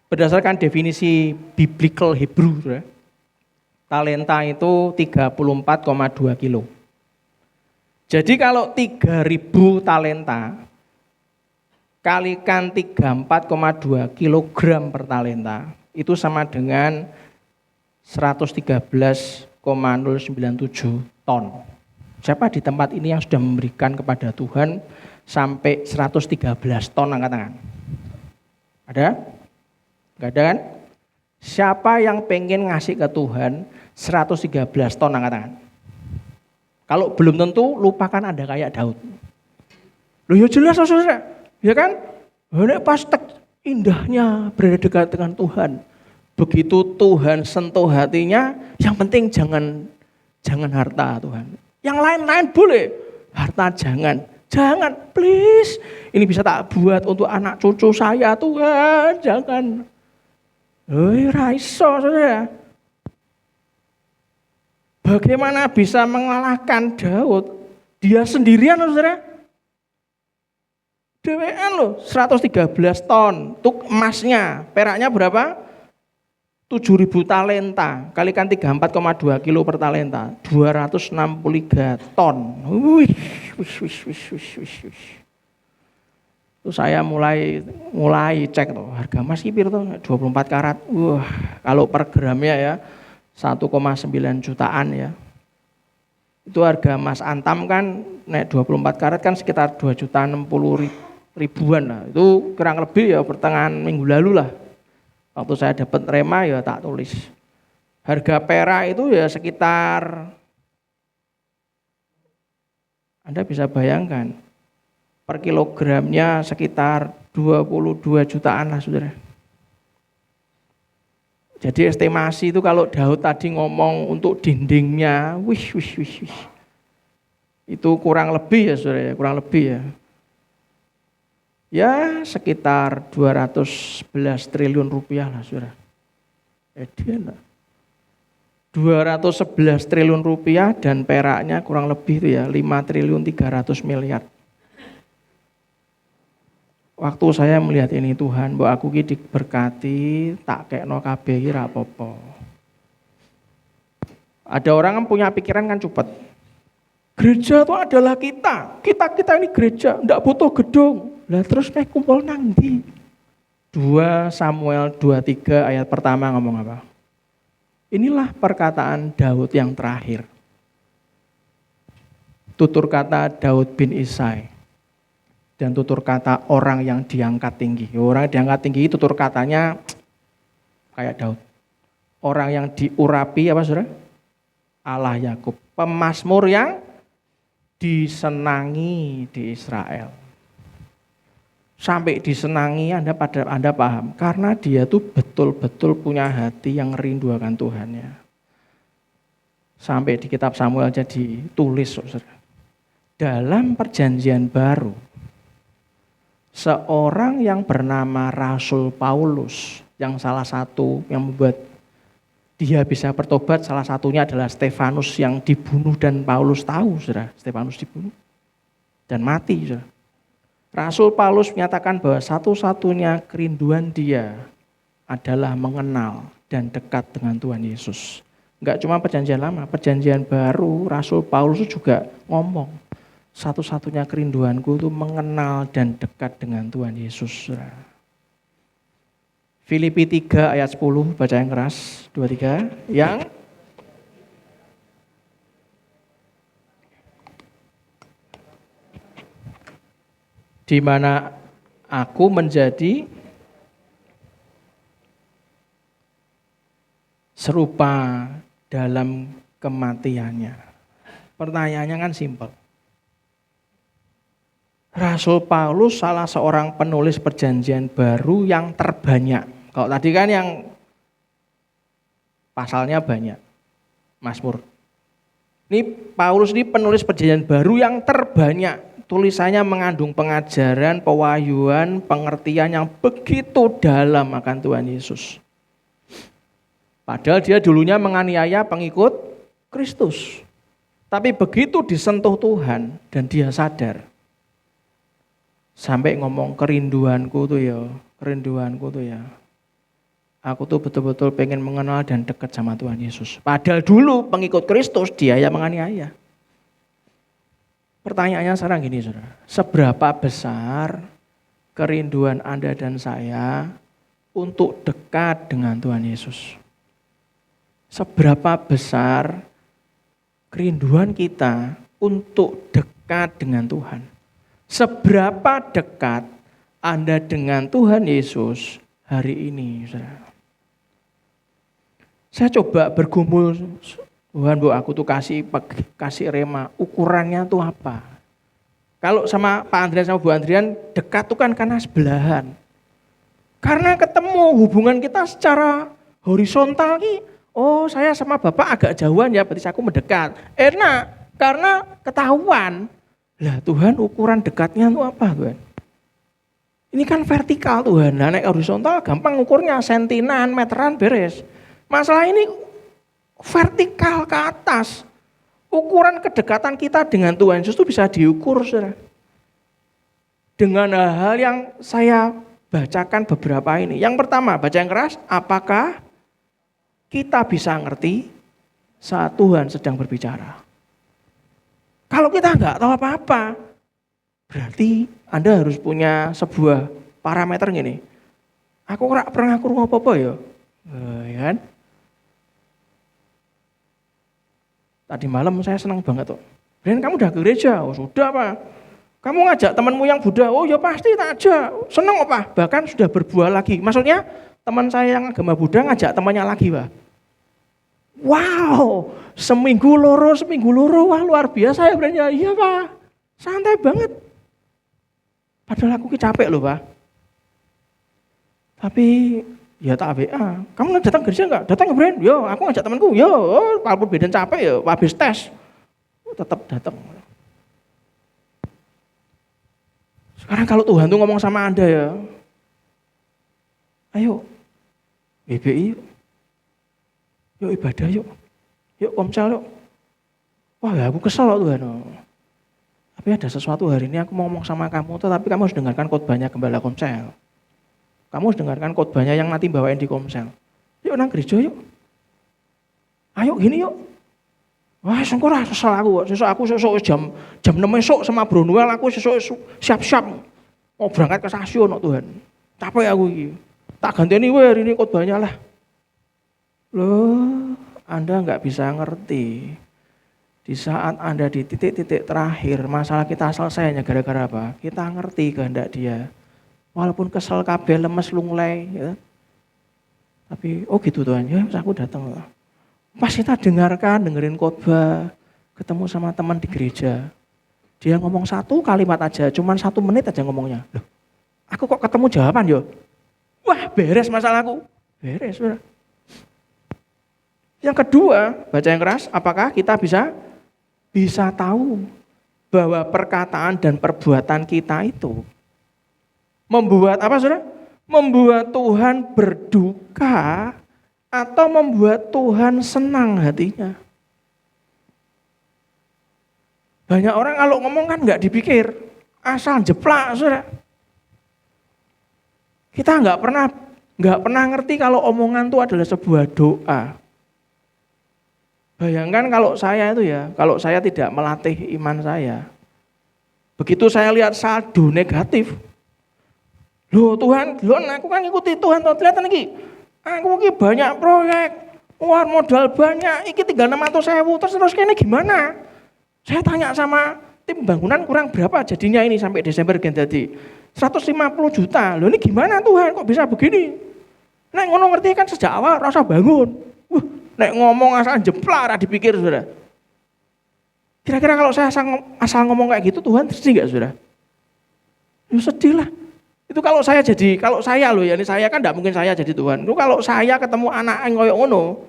C: Berdasarkan definisi biblical Hebrew, talenta itu 34,2 kilo. Jadi kalau 3.000 talenta kalikan 34,2 kilogram per talenta itu sama dengan 113,097 ton. Siapa di tempat ini yang sudah memberikan kepada Tuhan sampai 113 ton, angkat tangan? Ada? Enggak ada kan? Siapa yang pengen ngasih ke Tuhan 113 ton, angkat tangan? Kalau belum tentu, lupakan Anda kayak Daud. Loh ya jelas saudara, ya kan? Nek pas indahnya berada dekat dengan Tuhan. Begitu Tuhan sentuh hatinya, yang penting jangan harta Tuhan. Yang lain-lain boleh, harta jangan. Jangan, please. Ini bisa tak buat untuk anak cucu saya Tuhan, jangan. Raiso saudara. Bagaimana bisa mengalahkan Daud? Dia sendirian saudara. Dewean loh, 113 ton. Untuk emasnya, peraknya berapa? 7.000 talenta. Kalikan 34,2 kilo per talenta. 263 ton. Wih. Terus saya mulai cek tuh, harga emas kipir tuh 24 karat. Wah, kalau per gramnya ya 1,9 jutaan ya. Itu harga emas antam kan naik 24 karat kan sekitar 2.060.000-an lah. Itu kurang lebih ya pertengahan minggu lalu lah. Waktu saya dapat rema ya tak tulis. Harga perak itu ya sekitar, Anda bisa bayangkan, per kilogramnya sekitar 22 jutaan lah saudara. Jadi estimasi itu kalau Daud tadi ngomong untuk dindingnya, wih. Itu kurang lebih ya saudara, kurang lebih ya. Ya sekitar 211 triliun rupiah lah saudara. 211 triliun rupiah dan peraknya kurang lebih itu ya 5.300 miliar. Waktu saya melihat ini Tuhan, bahwa aku ki diberkati, tak kekno kabeh iki ra apa-apa. Ada orang yang punya pikiran kan cepet. Gereja itu adalah kita ini gereja, enggak butuh gedung. Lah terus mek kumpul nang ndi? 2 Samuel 23 ayat pertama ngomong apa? Inilah perkataan Daud yang terakhir. Tutur kata Daud bin Isai. Dan tutur kata orang yang diangkat tinggi. Orang yang diangkat tinggi tutur katanya kayak Daud. Orang yang diurapi apa saudara? Allah Yakub. Pemazmur yang disenangi di Israel. Sampai disenangi Anda paham. Karena dia tuh betul-betul punya hati yang rindu akan Tuhan ya. Sampai di kitab Samuel jadi tulis saudara. Dalam perjanjian baru, seorang yang bernama Rasul Paulus, yang salah satu yang membuat dia bisa bertobat, salah satunya adalah Stefanus yang dibunuh dan Paulus tahu saudara. Stefanus dibunuh dan mati saudara. Rasul Paulus menyatakan bahwa satu-satunya kerinduan dia adalah mengenal dan dekat dengan Tuhan Yesus. Enggak cuma perjanjian lama, perjanjian baru Rasul Paulus juga ngomong, satu-satunya kerinduanku itu mengenal dan dekat dengan Tuhan Yesus. Filipi 3 ayat 10, baca yang keras, 2-3, yang di mana aku menjadi serupa dalam kematiannya. Pertanyaannya kan simpel. Rasul Paulus salah seorang penulis perjanjian baru yang terbanyak. Kalau tadi kan yang pasalnya banyak, Mazmur. Ini Paulus ini penulis perjanjian baru yang terbanyak. Tulisannya mengandung pengajaran, pewahyuan, pengertian yang begitu dalam akan Tuhan Yesus. Padahal dia dulunya menganiaya pengikut Kristus. Tapi begitu disentuh Tuhan dan dia sadar. Sampai ngomong kerinduanku tuh ya. Aku tuh betul-betul pengen mengenal dan dekat sama Tuhan Yesus. Padahal dulu pengikut Kristus dia yang menganiaya. Pertanyaannya sekarang gini, saudara. Seberapa besar kerinduan Anda dan saya untuk dekat dengan Tuhan Yesus? Seberapa besar kerinduan kita untuk dekat dengan Tuhan? Seberapa dekat Anda dengan Tuhan Yesus hari ini, saudara? Saya coba bergumul, Tuhan bu aku tuh kasih rema, ukurannya tuh apa? Kalau sama Pak Andrian sama Bu Andrian dekat tuh kan karena sebelahan. Karena ketemu hubungan kita secara horizontal ki, oh saya sama Bapak agak jauhan ya, berarti aku mendekat. Enak, karena ketahuan. Lah Tuhan ukuran dekatnya tuh apa Tuhan? Ini kan vertikal Tuhan, nah naik horizontal gampang ukurnya sentinan, meteran beres. Masalah ini vertikal ke atas. Ukuran kedekatan kita dengan Tuhan Yesus itu bisa diukur, saudara. Dengan hal yang saya bacakan beberapa ini. Yang pertama, baca yang keras, apakah kita bisa ngerti saat Tuhan sedang berbicara? Kalau kita nggak tahu apa-apa, berarti Anda harus punya sebuah parameter gini. Aku nggak pernah kurung apa-apa ya. Ya kan? Tadi malam saya senang banget tuh. Brian kamu udah ke gereja? Oh sudah Pak. Kamu ngajak temanmu yang Buddha? Oh ya pasti tak ajak. Senang apa? Bahkan sudah berbuah lagi. Maksudnya teman saya yang agama Buddha ngajak temannya lagi Pak. Wow, seminggu loro, wah luar biasa ya Brian ya. Iya Pak, santai banget. Padahal aku capek loh Pak. Tapi ya tak WA, kamu datang gereja enggak? Datang ya Brian? Yo, aku ngajak temanku. Yo, walaupun beda capek ya, habis tes. Tetap datang. Sekarang kalau Tuhan tuh ngomong sama Anda ya. Ayo, BBI yuk. Yuk ibadah yuk. Yuk komsel yuk. Wah ya aku kesel loh Tuhan. Tapi ada sesuatu hari ini aku mau ngomong sama kamu, tapi kamu harus dengarkan khotbahnya Gembala Komsel. Kamu harus dengarkan khotbahnya yang nanti bawain di Komsel. Yuk nang gereja yuk. Ayo gini yuk. Wah sengkur lah kesel aku. Sesuk jam 6 esok sama Bro Noel aku sesuk siap-siap. Mau berangkat ke stasiun Tuhan. Capek aku ini. Tak ganteni hari ini khotbahnya lah. Loh, Anda nggak bisa ngerti. Di saat Anda di titik-titik terakhir, masalah kita selesai hanya gara-gara apa? Kita ngerti kehendak Dia. Walaupun kesel kabeh, lemes, lunglai, ya. Tapi, oh gitu Tuhan, ya aku datang lah. Pas kita dengerin khotbah, ketemu sama teman di gereja. Dia ngomong satu kalimat aja, cuman 1 menit aja ngomongnya. Loh, aku kok ketemu jawaban yo? Wah beres masalahku, beres. Bener. Yang kedua, baca yang keras, apakah kita bisa tahu bahwa perkataan dan perbuatan kita itu membuat apa saudara? Membuat Tuhan berduka atau membuat Tuhan senang hatinya. Banyak orang kalau ngomong kan nggak dipikir, asal jeplak saudara. Kita nggak pernah ngerti kalau omongan itu adalah sebuah doa. Bayangkan kalau saya tidak melatih iman saya. Begitu saya lihat saldo negatif. Loh Tuhan, aku kan ngikuti Tuhan, lihat lagi. Aku ini banyak proyek, wah modal banyak, ini tinggal 600.000, terus kayaknya gimana? Saya tanya sama tim bangunan kurang berapa jadinya ini sampai Desember jadi 150 juta. Loh ini gimana Tuhan, kok bisa begini? Nek ngono ngerti kan sejak awal rasa bangun. Nek ngomong asal jeplak, ora dipikir saudara. Kira-kira kalau saya asal ngomong kayak gitu Tuhan sedih nggak saudara? Ya sedih lah. Itu kalau saya loh ya, ini saya kan enggak mungkin saya jadi Tuhan. Itu kalau saya ketemu anak yang koyo ngono,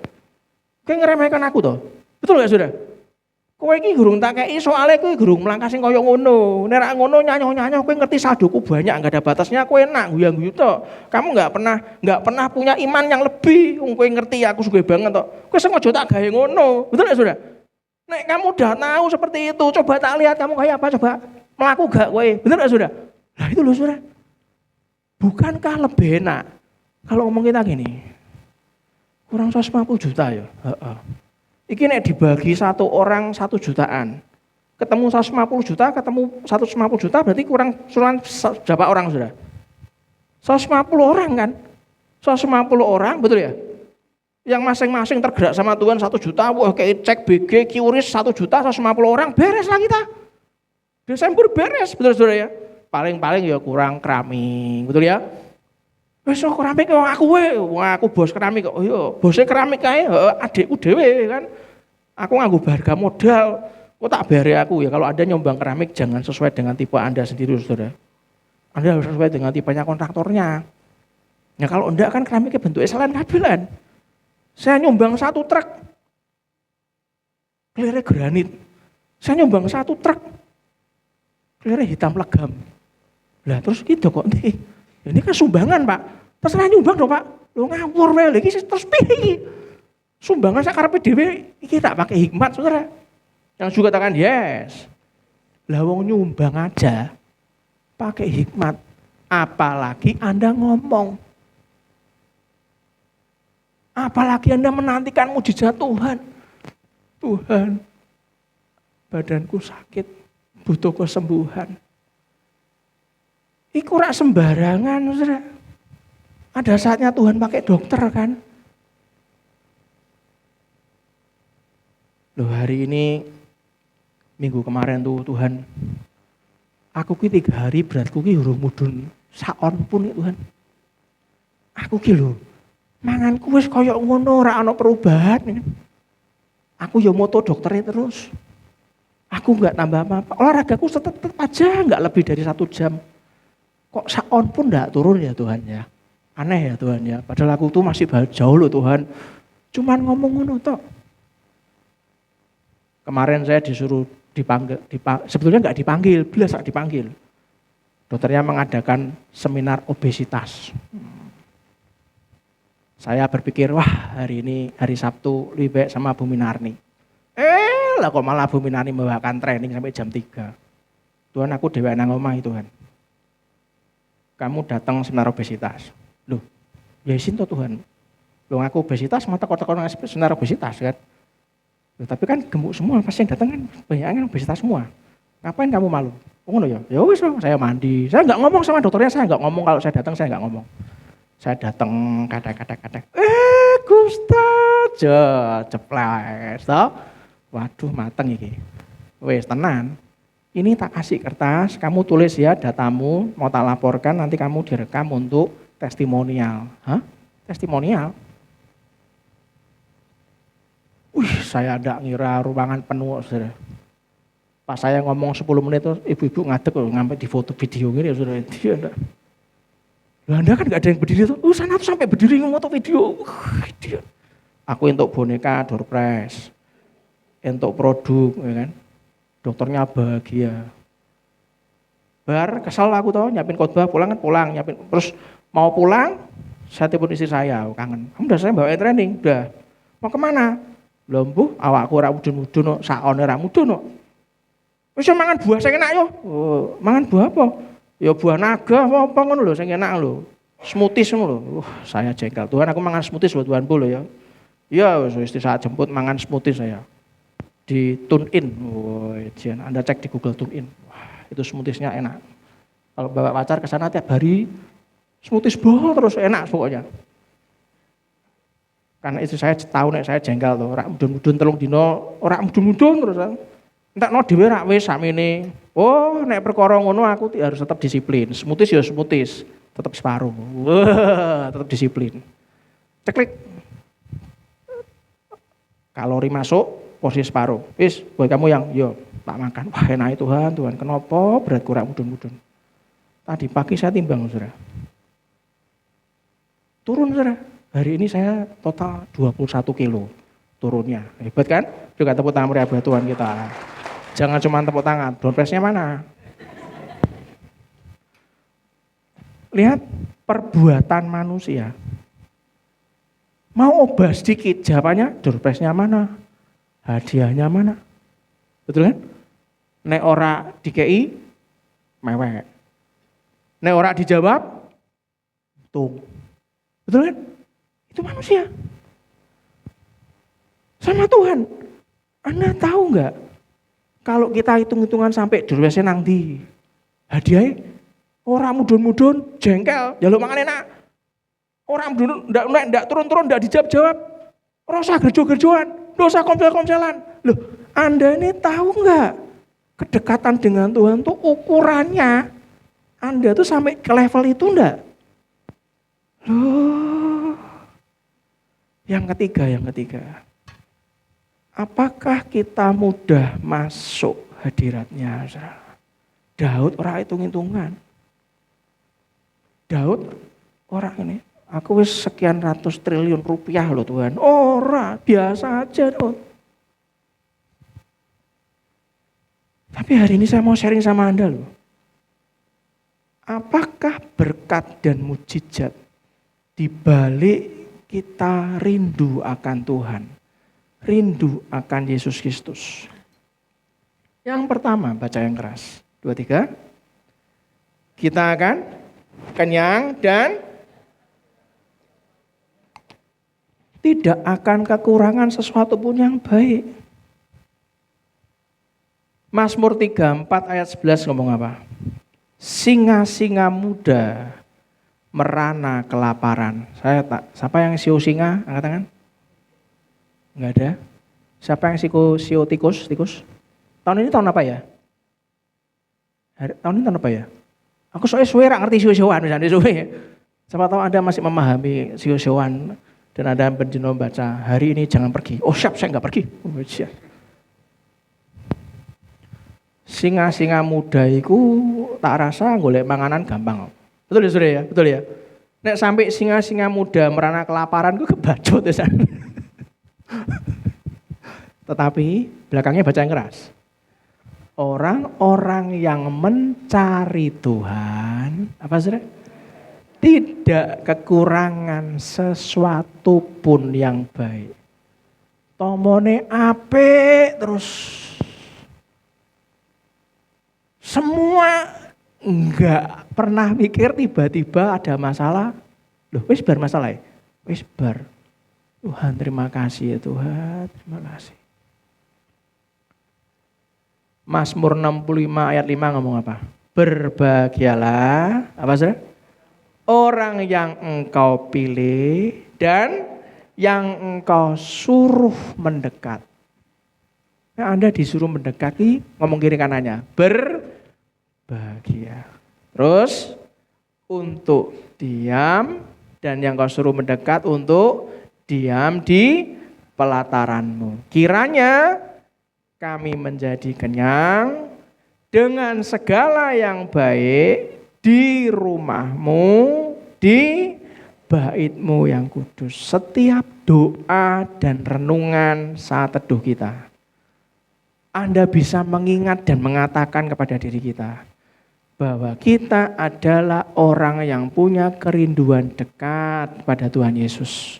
C: kayak ngeremehkan aku toh. Betul enggak Saudara? Kowe iki gurung tak kei soalnya kowe gurung melangkah sing koyo ngono. Nek ra ngono nyanyo-nyanyo kowe ngerti saldoku banyak enggak ada batasnya, kowe enak guyang-guyu toh. Kamu enggak pernah punya iman yang lebih. Kowe ngerti aku sugih banget toh. Kowe sing aja tak gawe ngono. Betul enggak Saudara? Nek kamu udah tahu seperti itu, coba tak lihat kamu kayak apa coba. Melaku gak kowe? Betul enggak Saudara? Lah itu loh Saudara. Bukankah lebih enak kalau ngomong kita gini, kurang 150 juta ya? Iki nek dibagi satu orang 1 jutaan, ketemu 150 juta, ketemu 150 juta berarti kurang berapa orang sudah? 150 orang kan? 150 orang, betul ya? Yang masing-masing tergerak sama Tuhan 1 juta, wah kayak cek BG, QRIS 1 juta, 150 orang, beres lah kita. Desember beres, betul-betul ya? Paling-paling ya kurang keramik, betul ya? Besok keramik wong aku bos keramik kok. Yo, bosnya keramik kae adikku dhewe kan. Aku nganggo harga modal. Kok tak bayar aku ya kalau Anda nyombang keramik jangan sesuai dengan tipe Anda sendiri, Saudara. Anda harus sesuai dengan tipenya kontraktornya. Ya kalau enggak kan keramiknya bentuknya selain kabelan. Saya nyumbang 1 truk. Kelirnya granit. Saya nyumbang 1 truk. Kelirnya hitam legam. Lah terus gitu kok nih. Ini kan sumbangan Pak, terserah nyumbang dong Pak. Lo ngawur wae lagi terus piye? Sumbangan sakarepe dhewe iki tak pakai hikmat Saudara. Yang juga katakan yes. Lah wong nyumbang aja pakai hikmat, apalagi Anda ngomong. Apalagi Anda menantikan mujizat Tuhan. Tuhan, badanku sakit, butuh kesembuhan. Iku rak sembarangan, Saudara. Ada saatnya Tuhan pakai dokter kan. Loh hari ini, minggu kemarin tuh Tuhan, aku ki 3 hari beratku ki urung mudhun saon pun ya Tuhan. Aku ki lho, manganku wis kaya ngono ora ana perubahan. Aku ya moto dokternya terus. Aku enggak tambah apa-apa. Olahragaku tetap aja enggak lebih dari 1 jam. Kok saon pun enggak turun ya Tuhan ya. Aneh ya Tuhan ya. Padahal aku tuh masih jauh loh Tuhan. Cuman ngomong ngono tok. Kemarin saya disuruh dipanggil, sebetulnya enggak dipanggil, belas enggak dipanggil. Dokternya mengadakan seminar obesitas. Saya berpikir, wah hari ini hari Sabtu lebih baik sama Bu Minarni. Lah kok malah Bu Minarni membawakan training sampai jam 3. Tuhan aku dewe nang omah Tuhan. Kamu datang seminar obesitas. Loh, ya isin toh Tuhan. Loh aku obesitas, mata kotak-kotak seminar obesitas kan. Loh, tapi kan gemuk semua, pasti yang datang kan banyak kan obesitas semua. Ngapain kamu malu? Ngono ya? Ya wis saya mandi. Saya enggak ngomong sama dokternya, saya enggak ngomong kalau saya datang saya enggak ngomong. Saya datang kadang-kadang. Gustaf, ceples toh. Waduh mateng iki. Wis tenan. Ini tak kasih kertas, kamu tulis ya datamu, mau tak laporkan, nanti kamu direkam untuk testimonial. Hah? Testimonial? Saya enggak ngira ruangan penuh, Saudara. Pas saya ngomong 10 menit itu, ibu-ibu ngadeg ngambil di foto video gini ya, Saudara. Dia enggak. Loh, Anda kan enggak ada yang berdiri tuh. Sana tuh sampai berdiri ngotot video. Dia. Aku untuk boneka door prize. Untuk produk, ya kan. Dokternya bahagia. Bar kesal aku tau nyiapin khotbah pulang kan pulang nyiapin terus mau pulang saya telepon istri saya kangen. Kamu udah saya bawa training udah. Mau kemana? Lombuh awakku ora mudun-mudun sakone ora mudun. Wis mangan buah sing enak yo. Oh, mangan buah apa? Ya buah naga apa ngono lho sing enak lho. Smoothies ngono lho. Saya jengkel. Tuhan aku mangan smoothies buat Tuhanku lho ya. Ya wis istri saya jemput mangan smoothies saya. Di tune in, Anda cek di Google tune in, wah itu smoothiesnya enak. Kalau bawa pacar ke sana tiap hari, smoothies bol terus enak pokoknya. Karena itu saya tahu nek saya jengkel tuh, rak mudun-mudun telung dino, ora mudun-mudun terus. Entakno dhewe rak wis sakmene. Oh, nek perkara ngono aku harus tetap disiplin. Smoothies ya smoothies, tetap separuh. Wah, tetap disiplin. Ceklik. Kalori masuk porsi separuh. Wis, buat kamu yang yo tak makan. Wah, enak Tuhan, Tuhan. Kenapa berat kurang mudun-mudun? Tadi pagi saya timbang, Saudara. Turun, Saudara. Hari ini saya total 21 kilo turunnya. Hebat kan? Juga tepuk tangan meriah buat Tuhan kita. Jangan cuma tepuk tangan. Down press-nya mana? Lihat perbuatan manusia. Mau obah sedikit, jawabannya door press-nya mana? Hadiahnya mana? Betul kan? Nek ora dikei, mewek. Nek ora dijawab, untung. Betul kan? Itu manusia. Sama Tuhan. Anda tahu enggak? Kalau kita hitung-hitungan sampai durwese nang ndi, hadiahnya orang mudun-mudun, jengkel, jaluk mangan enak. Orang mudun ndak turun-turun, ndak dijawab-jawab. Ora usah gerjo-gerjoan, ndak usah komsel-komselan. Loh, Anda ini tahu nggak kedekatan dengan Tuhan tuh ukurannya? Anda tuh sampai ke level itu enggak? Loh. Yang ketiga. Apakah kita mudah masuk hadiratnya? Daud orang hitung-hitungan. Daud orang ini, aku wis sekian ratus triliun rupiah loh Tuhan. Ora, biasa aja Daud. Tapi hari ini saya mau sharing sama Anda loh. Apakah berkat dan mujizat di balik kita rindu akan Tuhan, rindu akan Yesus Kristus? Yang pertama, baca yang keras. 2, 3. Kita akan kenyang dan tidak akan kekurangan sesuatu pun yang baik. Mazmur 34 ayat 11 ngomong apa? Singa-singa muda merana kelaparan. Siapa yang sio singa? Angkat tangan. Enggak ada. Siapa yang sio tikus? Tahun ini tahun apa ya? Tahun ini tahun apa ya? Aku soalnya suwe ngerti sio-sioan misalnya suwe. Siapa tahu Anda masih memahami sio-sioan dan ada penjenengan baca, hari ini jangan pergi. Oh siap, saya enggak pergi. Oh, siap. Singa-singa muda itu tak rasa golek panganan gampang. Betul ya Saudara ya? Betul ya? Nek sampai singa-singa muda merana kelaparan gue kebacut ya. Tetapi belakangnya baca yang keras. Orang-orang yang mencari Tuhan, apa Saudara? Tidak kekurangan sesuatu pun yang baik. Tomone apik terus. Semua enggak pernah mikir tiba-tiba ada masalah. Loh, wis bar masalah ya? Wis bar. Tuhan terima kasih ya Tuhan, terima kasih. Mazmur 65 ayat 5 ngomong apa? Berbahagialah, apa Saudara? Orang yang engkau pilih dan yang engkau suruh mendekat. Nah, Anda disuruh mendekati, ngomong kiri kanannya, berbahagia. Terus, untuk diam, dan yang kau suruh mendekat untuk diam di pelataranmu. Kiranya kami menjadi kenyang dengan segala yang baik di rumahmu, di baitmu yang kudus. Setiap doa dan renungan saat teduh kita, Anda bisa mengingat dan mengatakan kepada diri kita bahwa kita adalah orang yang punya kerinduan dekat pada Tuhan Yesus.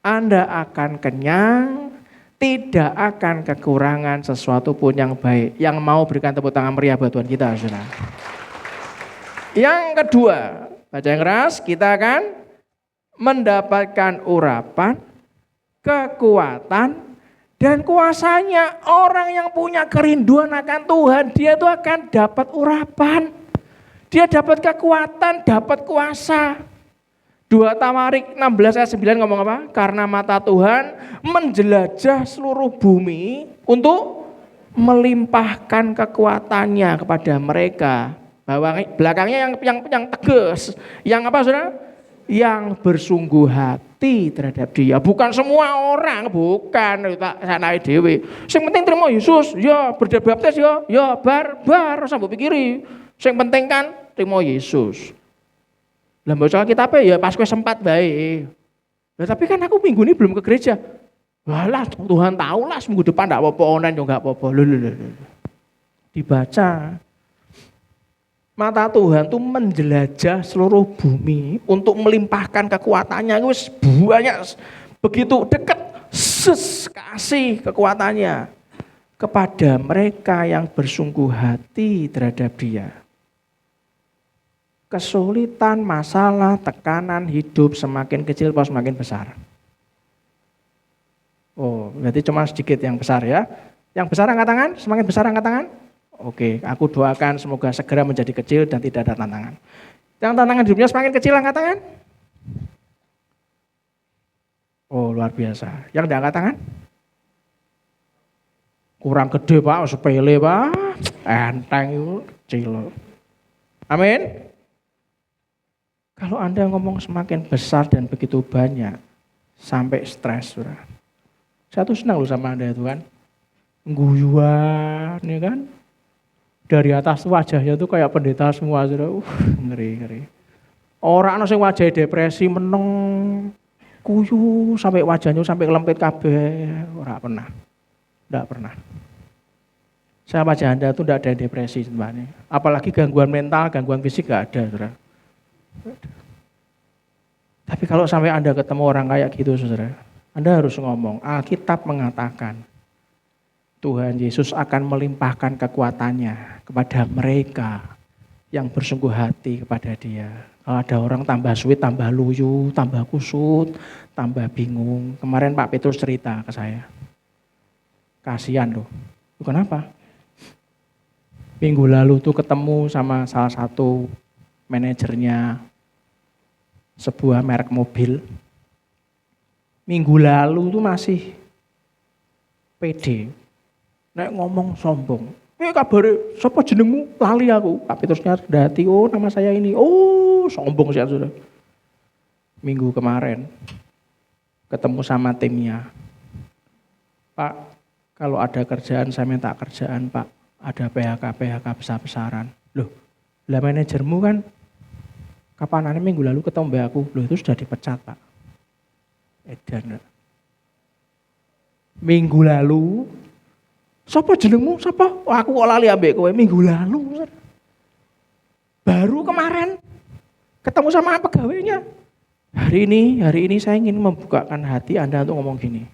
C: Anda akan kenyang, tidak akan kekurangan sesuatu pun yang baik. Yang mau berikan tepuk tangan meriah buat Tuhan kita, saudara. Yang kedua, baca yang keras, kita akan mendapatkan urapan, kekuatan, dan kuasanya. Orang yang punya kerinduan akan Tuhan, dia itu akan dapat urapan. Dia dapat kekuatan, dapat kuasa. 2 Tawarik 16 ayat 9 ngomong apa? Karena mata Tuhan menjelajah seluruh bumi untuk melimpahkan kekuatannya kepada mereka. Bahwa belakangnya yang tegas. Yang apa saudara? Yang bersungguh hati terhadap dia. Bukan semua orang, bukan sanai dewe. Yang penting terima Yesus, ya berdebaptis ya bar sambil pikiri. Yang penting kan terima Yesus. Lah baca kitabnya ya pas gue sempat baik. Lah tapi kan aku minggu ini belum ke gereja. Walah Tuhan tahu lah minggu depan enggak apa-apa, online juga enggak apa-apa. Dibaca. Mata Tuhan tuh menjelajah seluruh bumi untuk melimpahkan kekuatannya. Wis banyak, begitu dekat kasih kekuatannya kepada mereka yang bersungguh hati terhadap dia. Kesulitan, masalah, tekanan hidup semakin kecil atau semakin besar? Oh, berarti cuma sedikit yang besar ya. Yang besar angkat tangan, semakin besar angkat tangan. Oke, aku doakan semoga segera menjadi kecil dan tidak ada tantangan. Yang tantangan hidupnya semakin kecil angkat tangan. Oh, luar biasa. Yang tidak angkat tangan? Kurang gede Pak, sepele Pak. Enteng itu, kecil. Amin. Kalau Anda ngomong semakin besar dan begitu banyak, sampai stres, saudara. Saya tuh senang loh sama Anda itu kan. Guyuan, ya kan. Dari atas wajahnya tuh kayak pendeta semua, saudara. Ngeri. Orang yang wajah depresi meneng, kuyu sampai wajahnya sampai kelempit kabeh. Ora pernah. Tidak pernah. Saya wajah Anda tuh tidak ada depresi sebenarnya. Apalagi gangguan mental, gangguan fisik gak ada, saudara. Tapi kalau sampai Anda ketemu orang kayak gitu, saudara, Anda harus ngomong, Alkitab mengatakan, Tuhan Yesus akan melimpahkan kekuatannya kepada mereka yang bersungguh hati kepada Dia. Kalau ada orang tambah sulit, tambah luyu, tambah kusut, tambah bingung. Kemarin Pak Petrus cerita ke saya. Kasihan loh. Kenapa? Minggu lalu tuh ketemu sama salah satu manajernya sebuah merek mobil. Minggu lalu tuh masih pede. Nek ngomong sombong. Kabare sapa jenengmu? Lali aku. Pak Petrusnya dati, oh nama saya ini. Oh, sombong sih sudah. Minggu kemarin ketemu sama timnya. Pak, kalau ada kerjaan saya minta kerjaan, Pak. Ada PHK besar-besaran. Loh, lah manajermu kan kapanane minggu lalu ketemu mbak aku. Loh, itu sudah dipecat, Pak. Edan. Minggu lalu sapa jenengmu? Sapa? Oh, aku kok lali ambek kowe minggu lalu. Baru kemarin ketemu sama pegawainya. Hari ini saya ingin membukakan hati Anda untuk ngomong gini.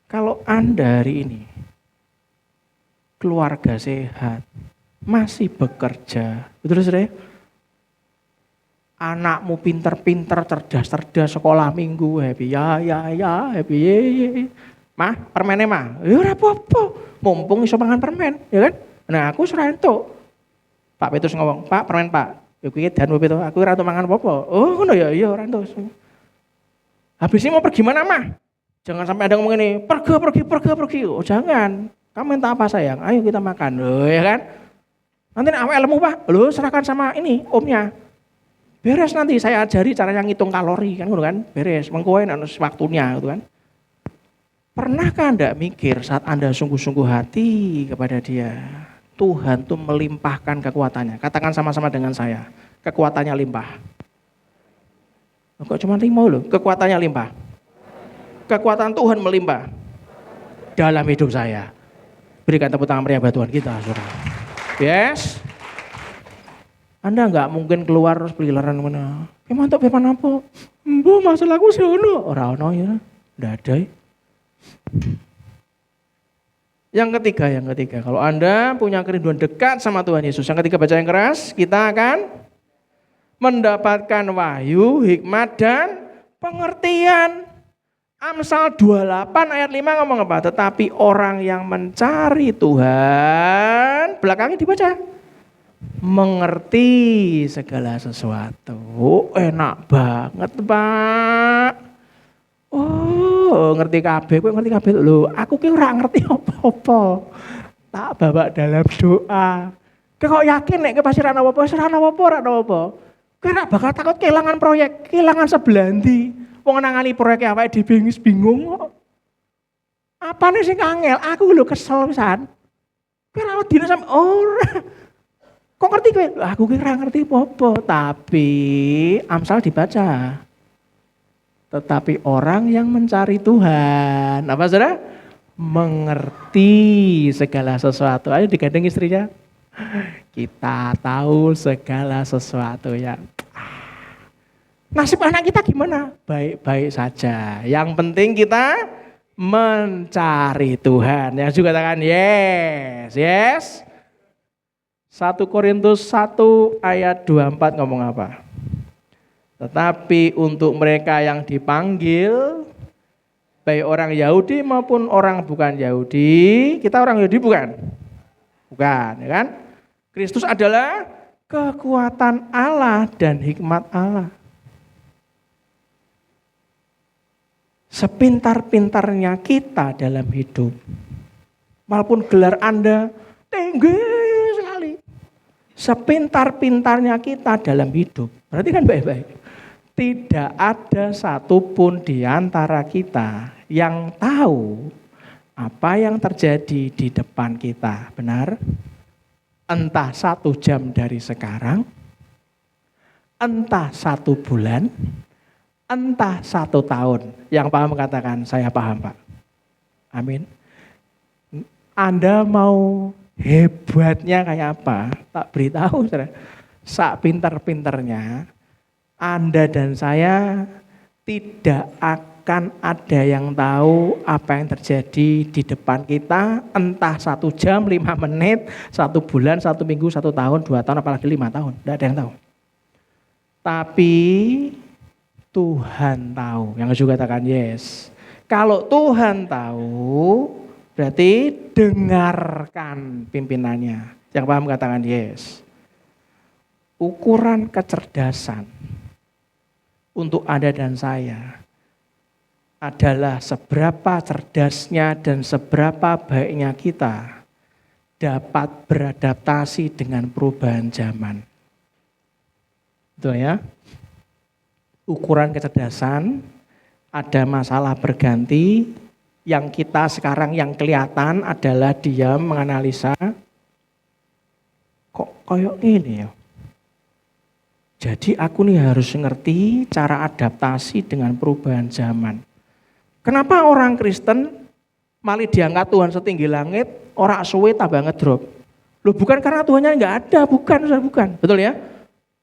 C: Kalau Anda hari ini keluarga sehat, masih bekerja, betul saudara? Anakmu pinter-pinter, cerdas-cerdas, sekolah minggu, happy ya, happy ye. Mah, permennya mah, ya ora apa-apa, mumpung iso mangan permen, ya kan? Nah aku sudah entuk. Pak Petrus ngomong, Pak permen Pak, ya kuwi dan Petrus, aku ora entuk mangan apa-apa. Oh ngono ya, iya ora entuk. Habis ini mau pergi mana mah? Jangan sampai ada ngomong ini, pergi. Oh jangan. Kamu minta apa sayang? Ayo kita makan. Loh ya kan? Nanti awal ilmu Pak, lo serahkan sama ini omnya. Beres nanti saya ajari caranya ngitung kalori kan kan? Beres, mengkoin waktunya gitu kan. Pernahkah Anda mikir saat Anda sungguh-sungguh hati kepada Dia, Tuhan tuh melimpahkan kekuatannya. Katakan sama-sama dengan saya, kekuatannya limpah. Kok cuma 5 loh, kekuatannya limpah. Kekuatan Tuhan melimpah dalam hidup saya. Berikan tepuk tangan meriah buat Tuhan kita, saudara. Yes. Anda nggak mungkin keluar terus pelilaran mana. Mantap firman apa? Bu masalahku sih ono. Ora ono ya. Nggak ada. Yang ketiga, kalau Anda punya kerinduan dekat sama Tuhan Yesus. Yang ketiga baca yang keras, kita akan mendapatkan wahyu, hikmat dan pengertian. Amsal 28 ayat 5 ngomong apa? Tetapi orang yang mencari Tuhan, belakangnya dibaca, mengerti segala sesuatu. Enak banget Pak. Oh ngerti kabeh, kowe ngerti kabeh lho. Aku ki ora ngerti apa-apa. Tak bawa dalam doa. Kowe kok yakin nek pasti ora apa-apa, ora apa-apa. Kowe ora bakal takut kehilangan proyek, kehilangan sebelandi. Wong nangani proyek awake dhewe bingung kok. Apane sing angel? Aku lho kesel pisan. Kowe ora wedi sampe ora. Kok ngerti kowe? Aku ki ora ngerti apa-apa, tapi Amsal dibaca. Tetapi orang yang mencari Tuhan, apa saudara? Mengerti segala sesuatu. Ayo digandeng istrinya. Kita tahu segala sesuatu ya. Nasib anak kita gimana? Baik-baik saja. Yang penting kita mencari Tuhan. Yang juga katakan yes. 1 Korintus 1 ayat 24 ngomong apa? Tetapi untuk mereka yang dipanggil, Baik orang Yahudi maupun orang bukan Yahudi. Kita orang Yahudi bukan? Bukan, ya kan? Kristus adalah kekuatan Allah dan hikmat Allah. Sepintar-pintarnya kita dalam hidup, walaupun gelar Anda tinggi sekali, sepintar-pintarnya kita dalam hidup, berarti kan baik-baik. Tidak ada satupun di antara kita yang tahu apa yang terjadi di depan kita, benar? Entah 1 jam dari sekarang, entah 1 bulan, entah 1 tahun. Yang paham katakan, saya paham Pak. Amin. Anda mau hebatnya kayak apa? Tak beritahu, saudara. Sak pintar-pintarnya, Anda dan saya tidak akan ada yang tahu apa yang terjadi di depan kita, entah 1 jam, 5 menit, 1 bulan, 1 minggu, 1 tahun, 2 tahun, apalagi 5 tahun. Tidak ada yang tahu. Tapi Tuhan tahu. Yang juga katakan yes. Kalau Tuhan tahu, berarti dengarkan pimpinannya. Yang paham katakan yes. Ukuran kecerdasan untuk Anda dan saya adalah seberapa cerdasnya dan seberapa baiknya kita dapat beradaptasi dengan perubahan zaman. Betul ya? Ukuran kecerdasan, ada masalah berganti, yang kita sekarang yang kelihatan adalah diam menganalisa, kok koyok ini ya? Jadi aku nih harus ngerti cara adaptasi dengan perubahan zaman. Kenapa orang Kristen malah diangkat Tuhan setinggi langit, orang suwe tambah ngedrop? Loh bukan karena Tuhannya nggak ada, bukan. Betul ya?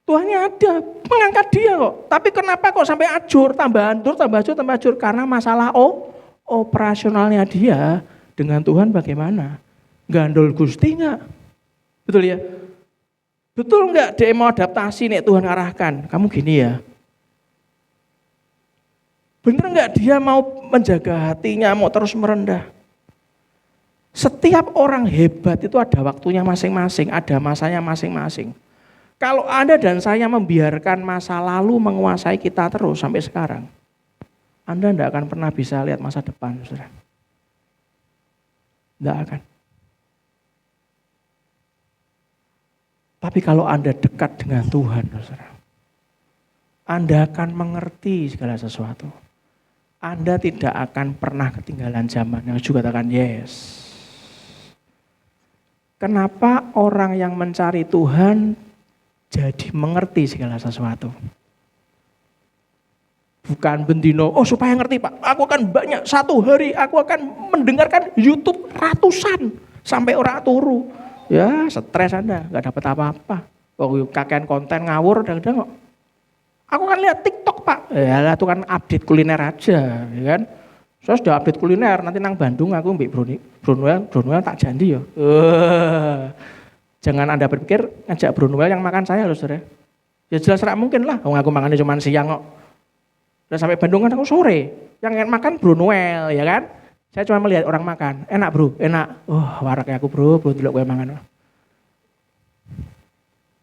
C: Tuhannya ada, mengangkat dia kok. Tapi kenapa kok sampai ajur, tambah hancur? Karena masalah operasionalnya dia dengan Tuhan bagaimana? Gandol Gusti nggak? Betul ya? Betul nggak dia mau adaptasi nih Tuhan arahkan? Kamu gini ya. Bener nggak dia mau menjaga hatinya, mau terus merendah? Setiap orang hebat itu ada waktunya masing-masing, ada masanya masing-masing. Kalau Anda dan saya membiarkan masa lalu menguasai kita terus sampai sekarang, Anda tidak akan pernah bisa lihat masa depan, saudara. Tidak akan. Tapi kalau Anda dekat dengan Tuhan, saudara, Anda akan mengerti segala sesuatu. Anda tidak akan pernah ketinggalan zaman. Yang juga katakan yes. Kenapa orang yang mencari Tuhan jadi mengerti segala sesuatu? Bukan bendino, supaya ngerti Pak, aku akan banyak, 1 hari aku akan mendengarkan YouTube ratusan sampai orang turu. Ya stres Anda, gak dapat apa-apa. Kakean konten ngawur, kadang-kadang kok. Aku kan lihat TikTok Pak, ya lah itu kan update kuliner aja, ya kan. Saya sudah update kuliner, nanti nang Bandung aku mbak Brunwell tak janji ya. Jangan Anda berpikir ngajak Brunwell yang makan saya loh saudara. Ya jelas tidak mungkin lah, aku makannya cuma siang kok. Udah sampai Bandung kan aku sore, yang makan Brunwell ya kan. Saya cuma melihat orang makan, enak bro, enak. Waraknya aku bro dulu gue makan.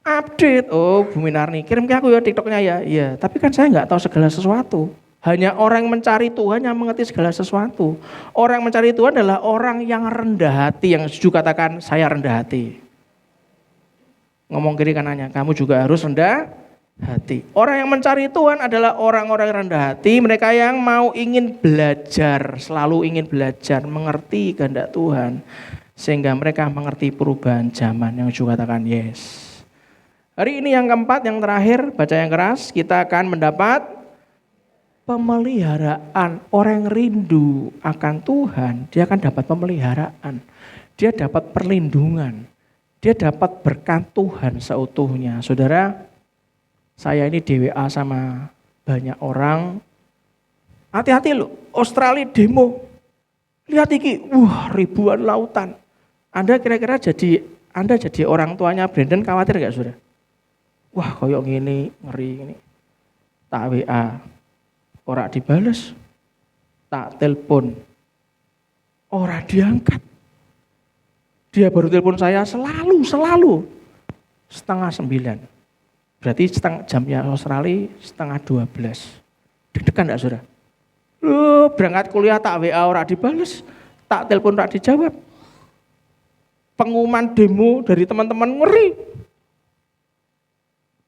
C: Update, Bu Minarni, kirim ke aku ya TikToknya ya. Iya, tapi kan saya nggak tahu segala sesuatu. Hanya orang yang mencari Tuhan yang mengerti segala sesuatu. Orang yang mencari Tuhan adalah orang yang rendah hati, yang setuju katakan saya rendah hati. Ngomong kiri kanannya, kamu juga harus rendah hati. Orang yang mencari Tuhan adalah orang-orang yang rendah hati, mereka yang ingin belajar, selalu ingin belajar, mengerti kehendak Tuhan. Sehingga mereka mengerti perubahan zaman, yang juga katakan yes. Hari ini yang keempat, yang terakhir, baca yang keras, kita akan mendapat pemeliharaan. Orang yang rindu akan Tuhan, dia akan dapat pemeliharaan. Dia dapat perlindungan. Dia dapat berkat Tuhan seutuhnya. Saudara, saya ini di WA sama banyak orang. Hati-hati loh, Australia demo. Lihat iki, ribuan lautan. Anda kira-kira Anda jadi orang tuanya Brandon khawatir gak saudara? Koyok gini, ngeri gini. Tak WA, ora dibales. Tak telepon. Ora diangkat. Dia baru telepon saya selalu 8:30. Berarti jamnya Australia 11:30. Deg-degan enggak saudara? Berangkat kuliah tak WA ora dibales, tak telepon ora dijawab. Pengumuman demo dari teman-teman ngeri.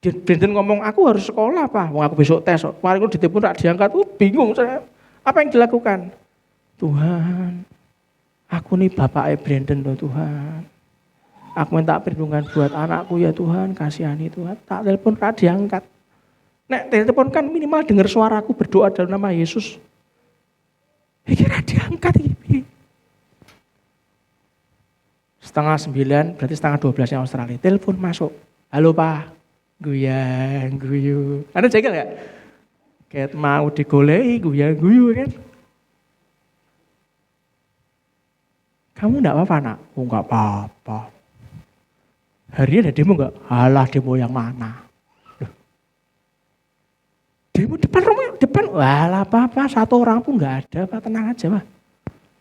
C: Brandon ngomong, aku harus sekolah Pak, aku besok tes. Kemarin aku ditelepon ora diangkat, bingung saya. Apa yang dilakukan? Tuhan, aku nih bapaknya Brandon loh Tuhan. Aku minta perlindungan buat anakku ya Tuhan, kasihani Tuhan. Tak telepon ora diangkat. Nek telepon kan minimal dengar suaraku berdoa dalam nama Yesus. Iki ora diangkat iki. 8:30 berarti 11:30 Australia. Telepon masuk. Halo Pak. Guyang guyu. Anda jaga enggak? Kayak mau digoleki guyang guyu kan? Kamu enggak apa-apa nak? Oh enggak apa-apa. Hari ini ada demo enggak? Alah demo yang mana? Loh. Demo depan. Walah apa-apa, satu orang pun enggak ada Pak, tenang aja Pak.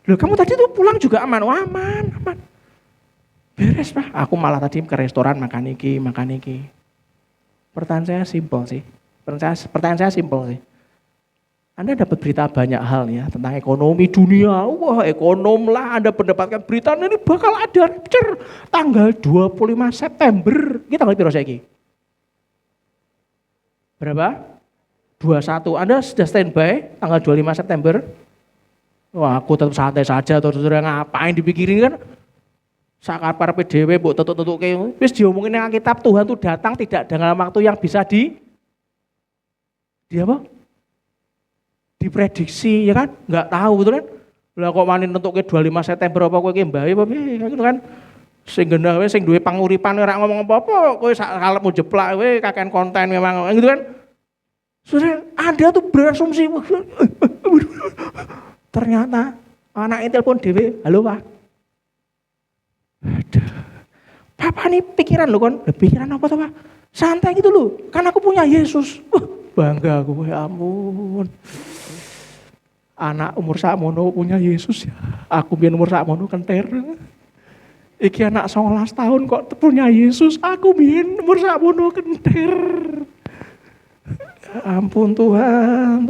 C: Loh kamu tadi tuh pulang juga aman? Oh, aman. Beres Pak. Aku malah tadi ke restoran makan iki. Pertanyaan saya simpel sih. Anda dapat berita banyak hal ya tentang ekonomi dunia. Wah ekonom lah Anda mendapatkan berita ini bakal ada rapture tanggal 25 September. Kita tanggal berapa saiki? Berapa? 21. Anda sudah standby tanggal 25 September? Wah aku tetap santai saja. Saudara ngapain dipikirin kan? Sakar para PDW mbok tetuk-tetuk kayak wis diomongin nang kitab Tuhan tuh datang tidak dalam waktu yang bisa diprediksi ya kan? Enggak tahu betul kan? Lah kok manin nentuke 25 September apa kowe ki mbae apa piye gitu kan? Sing genah wae sing duwe panguripan ora ngomong apa-apa, kowe sak kalepmu jeplak wae kakean konten memang gitu kan? Saudara, Anda tuh berasumsi ternyata anaknya telepon dhewe, halo Pak. Aduh, Papa nih pikiran lo kan, pikiran apa tuh Pak? Santai gitu loh, kan aku punya Yesus. Bangga aku, ya ampun. Anak umur sakmono punya Yesus ya. Aku biar umur sakmono kenter. Iki anak 19 tahun kok punya Yesus. Aku biar umur sakmono kenter. Ya ampun Tuhan.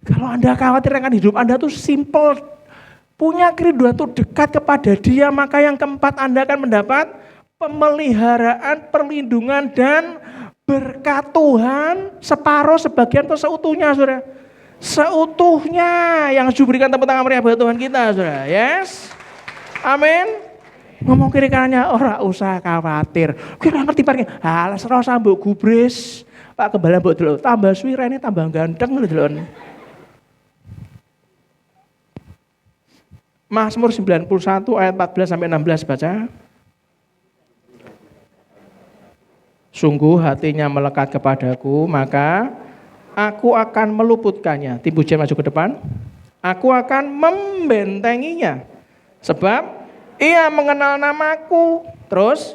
C: Kalau Anda khawatir akan hidup Anda tuh simple. Punya kerinduan tuh dekat kepada Dia, maka yang keempat Anda akan mendapat pemeliharaan, perlindungan dan berkat Tuhan separuh, sebagian atau seutuhnya, saudara. Seutuhnya yang diberikan tepuk tangan meriah buat Tuhan kita, saudara. Yes, amin. Ngomong kiri kanannya, ora usah khawatir. Kira ngerti parkir, halah serasa mbok gubris, Pak Gembala mbok delok, tambah suwi rene tambah ganteng lho delok. Mazmur 91 ayat 14 sampai 16 baca. Sungguh hatinya melekat kepadaku, maka aku akan meluputkannya. Tim pujian maju ke depan. Aku akan membentenginya. Sebab ia mengenal namaku. Terus,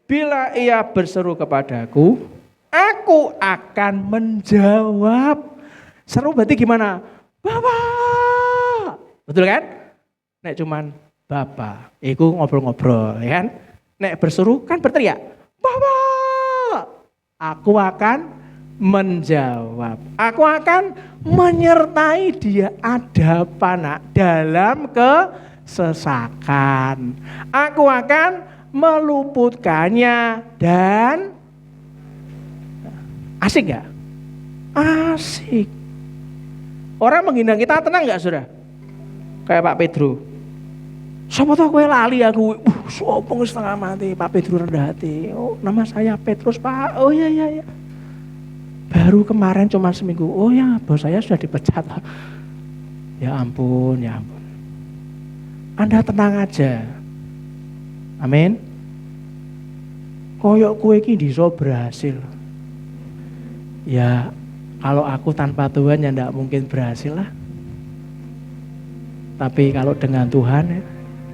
C: bila ia berseru kepadaku, aku akan menjawab. Seru berarti gimana? Bapak. Betul kan? Nek cuman Bapak, iku ngobrol-ngobrol, ya kan? Nek berseru kan berteriak, Bapak, aku akan menjawab. Aku akan menyertai dia ada panak dalam kesesakan. Aku akan meluputkannya dan asik gak? Asik. Orang menghina kita tenang gak saudara? Kayak Pak Pedro. Siapa tau kowe lali aku, sopong setengah mati, Pak Pedro rendah hati. Oh nama saya Petrus Pak, oh iya. Baru kemarin cuma seminggu, oh ya bos saya sudah dipecat. Ya ampun. Anda tenang aja, amin. Koyok kowe iki iso berhasil. Ya kalau aku tanpa Tuhan ya enggak mungkin berhasil lah. Tapi kalau dengan Tuhan ya,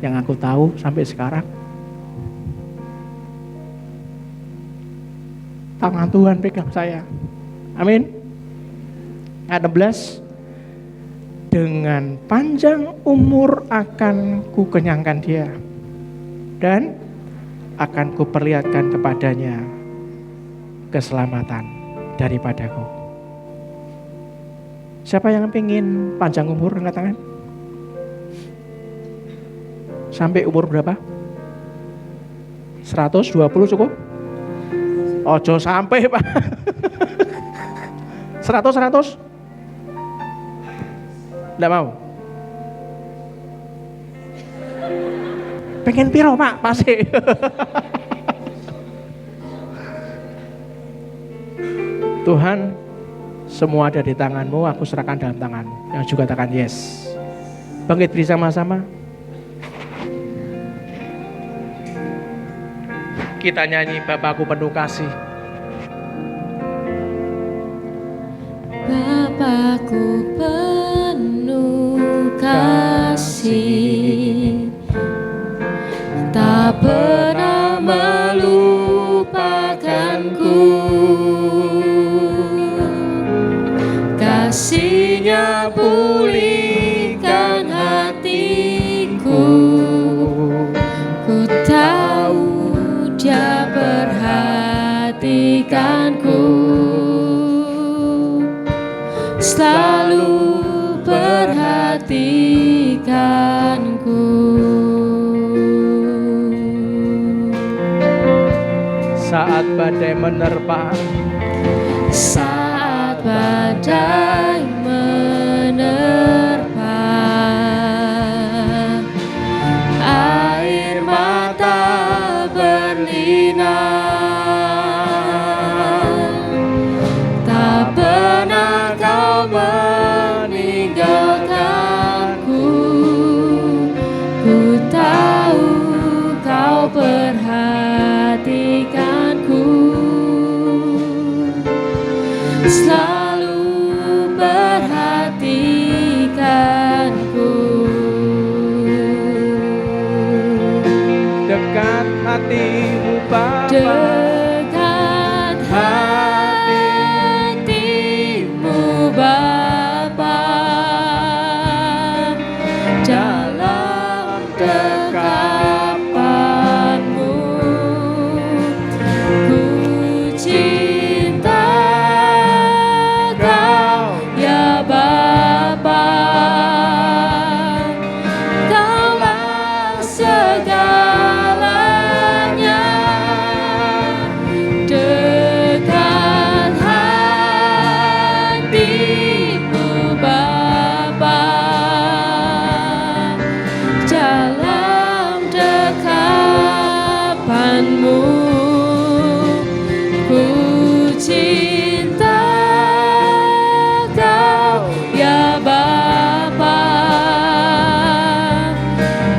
C: yang aku tahu sampai sekarang, tangan Tuhan pegang saya. Amin. Ayat 16. dengan panjang umur akan kukenyangkan dia, dan akan kuperlihatkan kepadanya keselamatan daripadaku. Siapa yang ingin panjang umur, angkat tangan. Sampai umur berapa? 120 cukup? Ojo sampai Pak. 100? Nggak mau? Pengen piro Pak? Pasti. Tuhan, semua ada di tangan-Mu, aku serahkan dalam tangan-Mu. Yang juga katakan yes. Bangkit bersama-sama. Kita nyanyi Bapakku penuh kasih.
B: Bapakku penuh kasih, tak pernah melupakanku. Kasih-Nya pulihkan hatiku. Ku tahu Dia perhatikanku, selalu perhatikanku.
C: Saat badai menerpa,
B: saat badai menerpa, air mata berlinang, tak pernah Kau meninggalkanku. Ku tahu Kau perhatikanku, selalu perhatikanku.
C: dekat hati-Mu Bapa,
B: Dekat hati-Mu Bapa, dalam dekapan-Mu ku cinta Kau ya Bapa. Kaulah segalanya, dekat hati-Mu Bapa, dalam dekapan-Mu ku cinta Kau ya Bapa.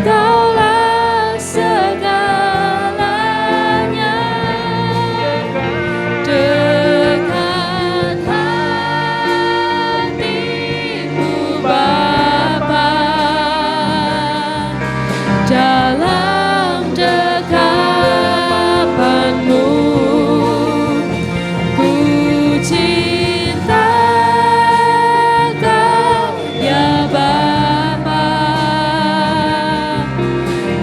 B: Kaulah segalanya, dekat hati-Mu Bapa, dalam dekapan-Mu ku cinta Kau ya Bapa.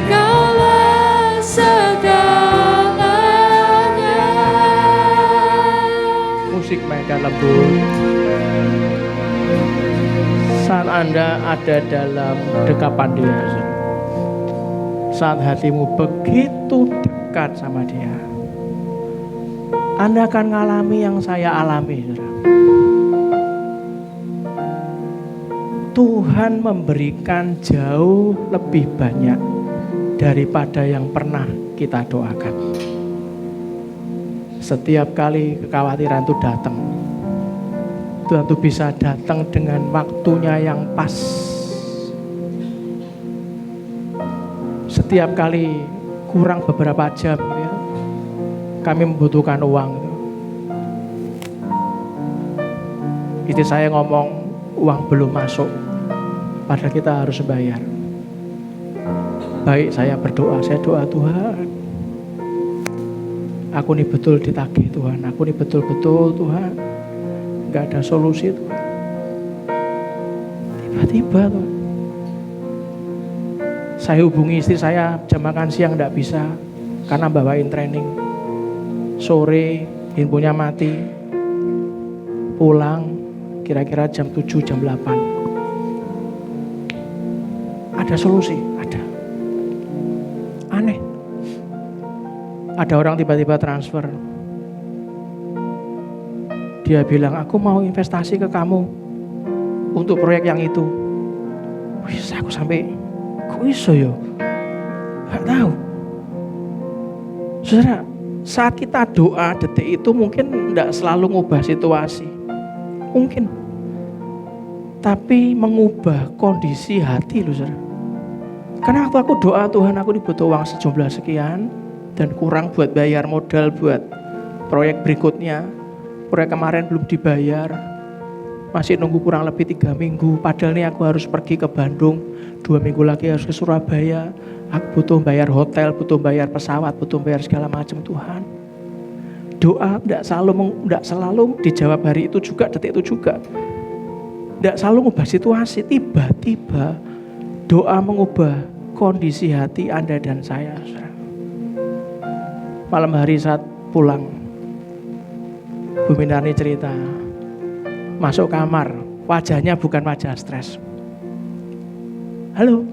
B: Kaulah segalanya.
C: musik mainkan lembut. Saat Anda ada dalam dekapan Dia, saat hatimu begitu dekat sama Dia, Anda akan mengalami yang saya alami, saudara. Tuhan memberikan jauh lebih banyak daripada yang pernah kita doakan. Setiap kali kekhawatiran itu datang, Tuhan itu bisa datang dengan waktunya yang pas. Setiap kali kurang beberapa jam, ya, kami membutuhkan uang. Istri saya ngomong uang belum masuk, padahal kita harus bayar. Baik, saya berdoa, saya doa, Tuhan, aku ini betul ditagih Tuhan, aku ini betul-betul Tuhan, gak ada solusi Tuhan. Tiba-tiba tuh saya hubungi istri saya, jam makan siang enggak bisa karena bawain training. Sore infonya mati. Pulang kira-kira jam 7, jam 8. Ada solusi, ada. Aneh. Ada orang tiba-tiba transfer. Dia bilang, aku mau investasi ke kamu untuk proyek yang itu. Wih, aku sampai, kok iso yo? Gak tahu. Saudara, saat kita doa detik itu mungkin tidak selalu ngubah situasi. Mungkin. Tapi mengubah kondisi hati loh saudara. Karena waktu aku doa, Tuhan aku dibutuh uang sejumlah sekian dan kurang buat bayar modal buat proyek berikutnya. Proyek kemarin belum dibayar, masih nunggu kurang lebih 3 minggu. Padahal nih aku harus pergi ke Bandung, 2 minggu lagi harus ke Surabaya. Aku butuh bayar hotel, butuh bayar pesawat, butuh bayar segala macam. Tuhan, doa tidak selalu dijawab hari itu juga, detik itu juga. Tidak selalu mengubah situasi. Tiba-tiba doa mengubah kondisi hati Anda dan saya. Malam hari saat pulang, Bu Minarni cerita, masuk kamar, wajahnya bukan wajah stres. Halo,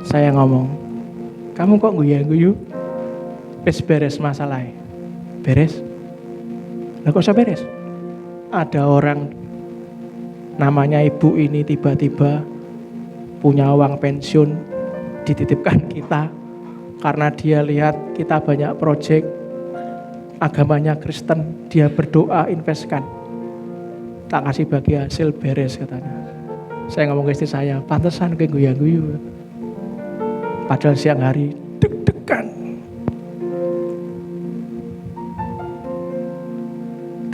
C: saya ngomong, kamu kok guyu-guyu? Beres masalahnya. Beres? Lah kok bisa beres? Ada orang namanya ibu ini tiba-tiba punya uang pensiun dititipkan kita karena dia lihat kita banyak proyek. Agamanya Kristen, dia berdoa investkan, tak kasih bagi hasil, beres katanya. Saya ngomong ke istri saya, pantesan kayak guyu-guyu. Padahal siang hari deg-degan.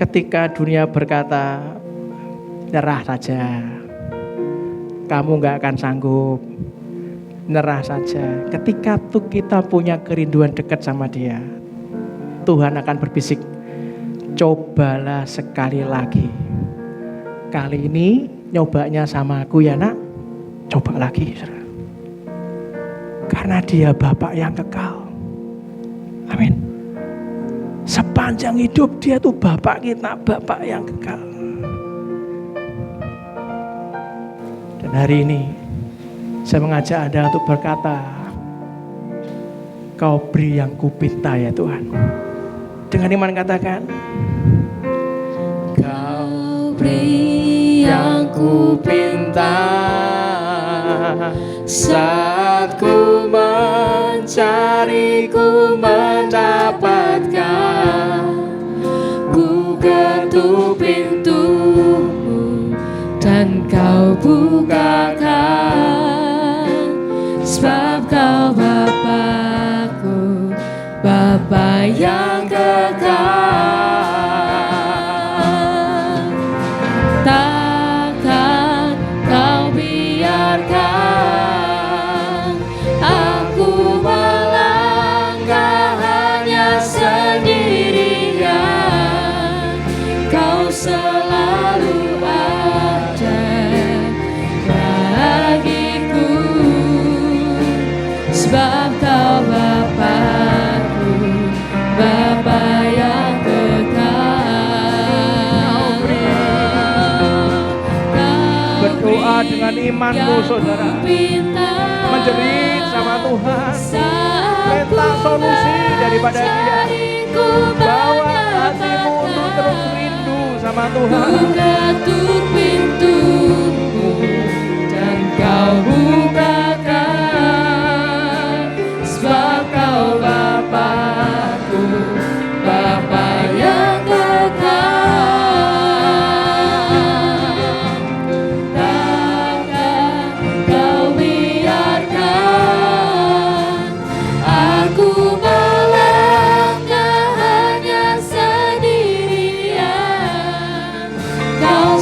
C: Ketika dunia berkata, nyerah saja, kamu gak akan sanggup, nyerah saja. Ketika tuh kita punya kerinduan dekat sama dia, Tuhan akan berbisik, cobalah sekali lagi. Kali ini nyobanya sama aku ya nak, coba lagi. Karena dia Bapak yang kekal. Amin. Sepanjang hidup dia tuh Bapak kita, Bapak yang kekal. Dan hari ini saya mengajak Anda untuk berkata, Kau beri yang kupinta ya Tuhan. Dengan iman katakan, Kau beri yang kupinta saat ku mencari, ku mendapatkan. Ku ketuk pintumu dan Kau bukakan, sebab Kau Bapakku, Bapa yang kekal. Takkan Kau biarkan aku melangkah hanya sendirian. Kau selalu ada bagiku, sebab Kau Bapakku, Bapa yang kekal. Berdoa dengan imanmu saudara, menjerit sama Tuhan, minta solusi daripada Dia. Bawa hatimu untuk terus rindu sama Tuhan. Ketuk pintumu dan Kau bukakan, sebab Kau Bapakku, Bapa yang kekal. Takkan Kau biarkan aku melangkah hanya sendirian. Kau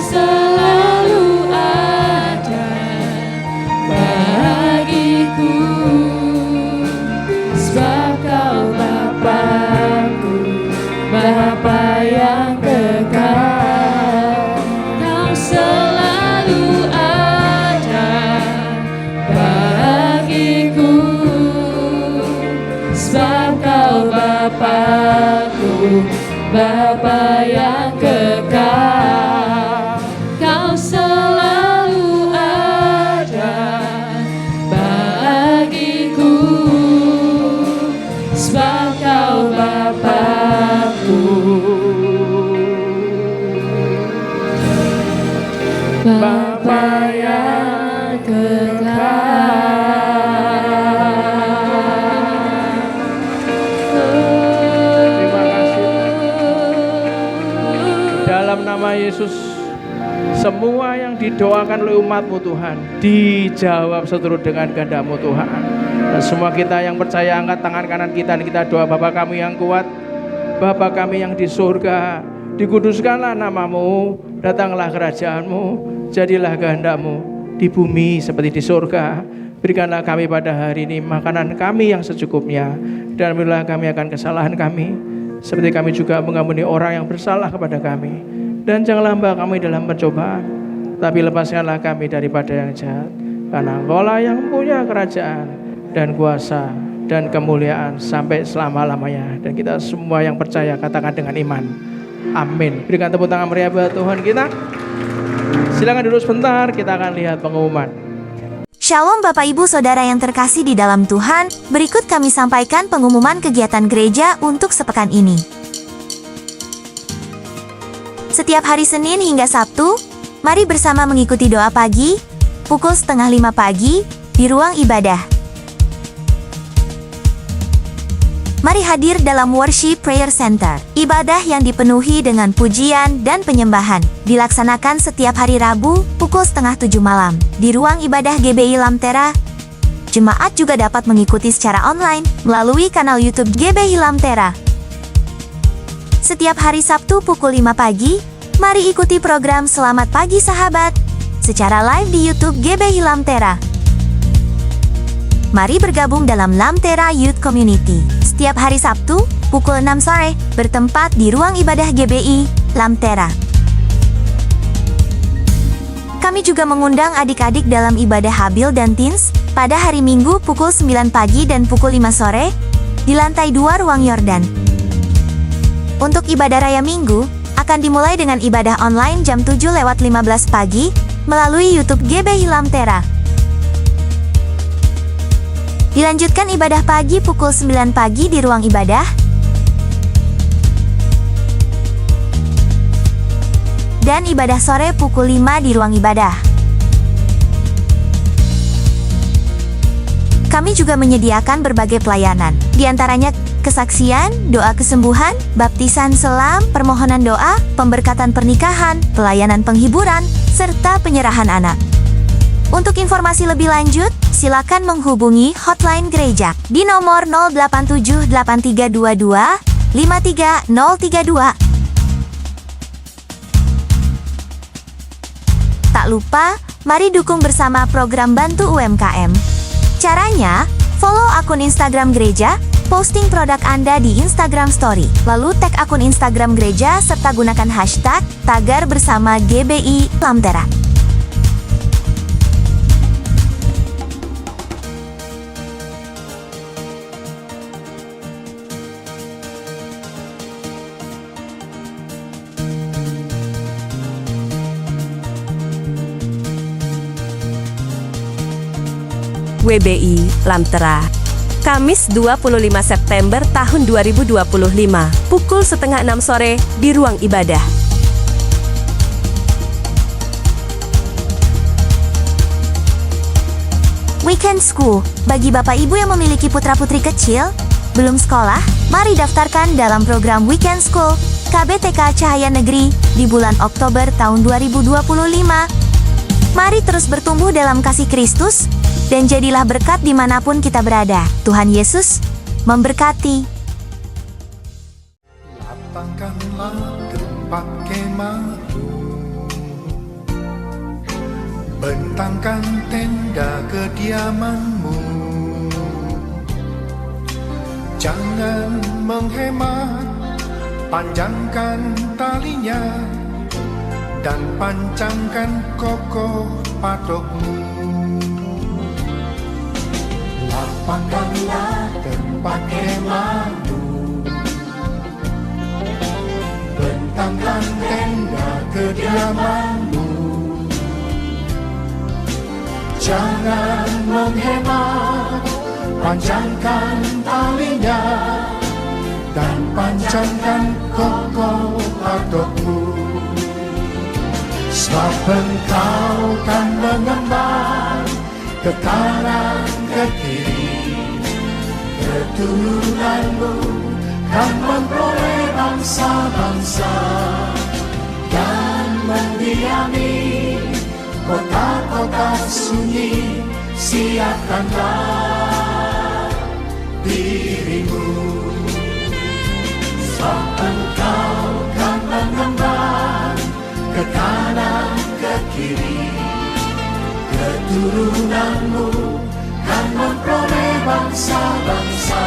C: Bapa yang Terima kasih. Dalam nama Yesus, semua yang didoakan oleh umat-Mu Tuhan dijawab seturut dengan kehendak-Mu Tuhan. Dan semua kita yang percaya, angkat tangan kanan kita dan kita doa. Bapa kami yang kuat, Bapa kami yang di surga, dikuduskanlah nama-Mu, datanglah kerajaan-Mu, jadilah kehendak-Mu di bumi seperti di surga. Berikanlah kami pada hari ini makanan kami yang secukupnya, dan ampunilah kami akan kesalahan kami, seperti kami juga mengampuni orang yang bersalah kepada kami. Dan janganlah hamba kami dalam pencobaan, tapi lepaskanlah kami daripada yang jahat. Karena Engkau-lah yang punya kerajaan dan kuasa dan kemuliaan sampai selama-lamanya. Dan kita semua yang percaya katakan dengan iman, amin. Berikan tepuk tangan meriah buat Tuhan kita. Silakan duduk sebentar, kita akan lihat pengumuman.
D: Shalom Bapak Ibu Saudara yang terkasih di dalam Tuhan, berikut kami sampaikan pengumuman kegiatan gereja untuk sepekan ini. Setiap hari Senin hingga Sabtu, mari bersama mengikuti doa pagi, pukul 4:30 pagi, di ruang ibadah. Mari hadir dalam Worship Prayer Center. Ibadah yang dipenuhi dengan pujian dan penyembahan dilaksanakan setiap hari Rabu pukul 6:30 malam di ruang ibadah GBI Lamtera. Jemaat juga dapat mengikuti secara online melalui kanal YouTube GBI Lamtera. Setiap hari Sabtu pukul 5 pagi, mari ikuti program Selamat Pagi Sahabat secara live di YouTube GBI Lamtera. Mari bergabung dalam Lamtera Youth Community. Setiap hari Sabtu, pukul 6 sore, bertempat di ruang ibadah GBI, Lamtera. Kami juga mengundang adik-adik dalam ibadah Habil dan Teens, pada hari Minggu pukul 9 pagi dan pukul 5 sore, di lantai 2 ruang Yordan. Untuk ibadah Raya Minggu, akan dimulai dengan ibadah online jam 7:15 pagi, melalui YouTube GBI Lamtera. Dilanjutkan ibadah pagi pukul 9 pagi di ruang ibadah. Dan ibadah sore pukul 5 di ruang ibadah. Kami juga menyediakan berbagai pelayanan, di antaranya kesaksian, doa kesembuhan, baptisan selam, permohonan doa, pemberkatan pernikahan, pelayanan penghiburan, serta penyerahan anak. Untuk informasi lebih lanjut, silakan menghubungi hotline gereja di nomor 0878322 53032. Tak lupa, mari dukung bersama program Bantu UMKM. Caranya, follow akun Instagram gereja, posting produk Anda di Instagram Story, lalu tag akun Instagram gereja serta gunakan hashtag tagar bersama GBI Lamtera.
E: WBI Lamtera. Kamis 25 September tahun 2025, pukul 5:30 sore di ruang ibadah.
D: Weekend School. Bagi Bapak Ibu yang memiliki putra-putri kecil, belum sekolah, mari daftarkan dalam program Weekend School KBTK Cahaya Negeri di bulan Oktober tahun 2025. Mari terus bertumbuh dalam kasih Kristus, dan jadilah berkat dimanapun kita berada. Tuhan Yesus memberkati.
F: Lapangkanlah tempat kemahmu, bentangkan tenda kediamanmu. Jangan menghemat, panjangkan talinya, dan pancangkan kokoh patukmu. Lapangkanlah tempat kemahmu, bentangkan tenda kediamanmu. Jangan menghemat, panjangkan talinya, dan pancangkan kokoh patukmu. sebab engkau kan mengembang ke kanan ke kiri, keturunanmu kan memperoleh bangsa-bangsa dan mendiami kota-kota sunyi. Siapkanlah dirimu, sebab engkau kan mengembang ke kanan ke kiri, keturunanmu kan memperoleh bangsa-bangsa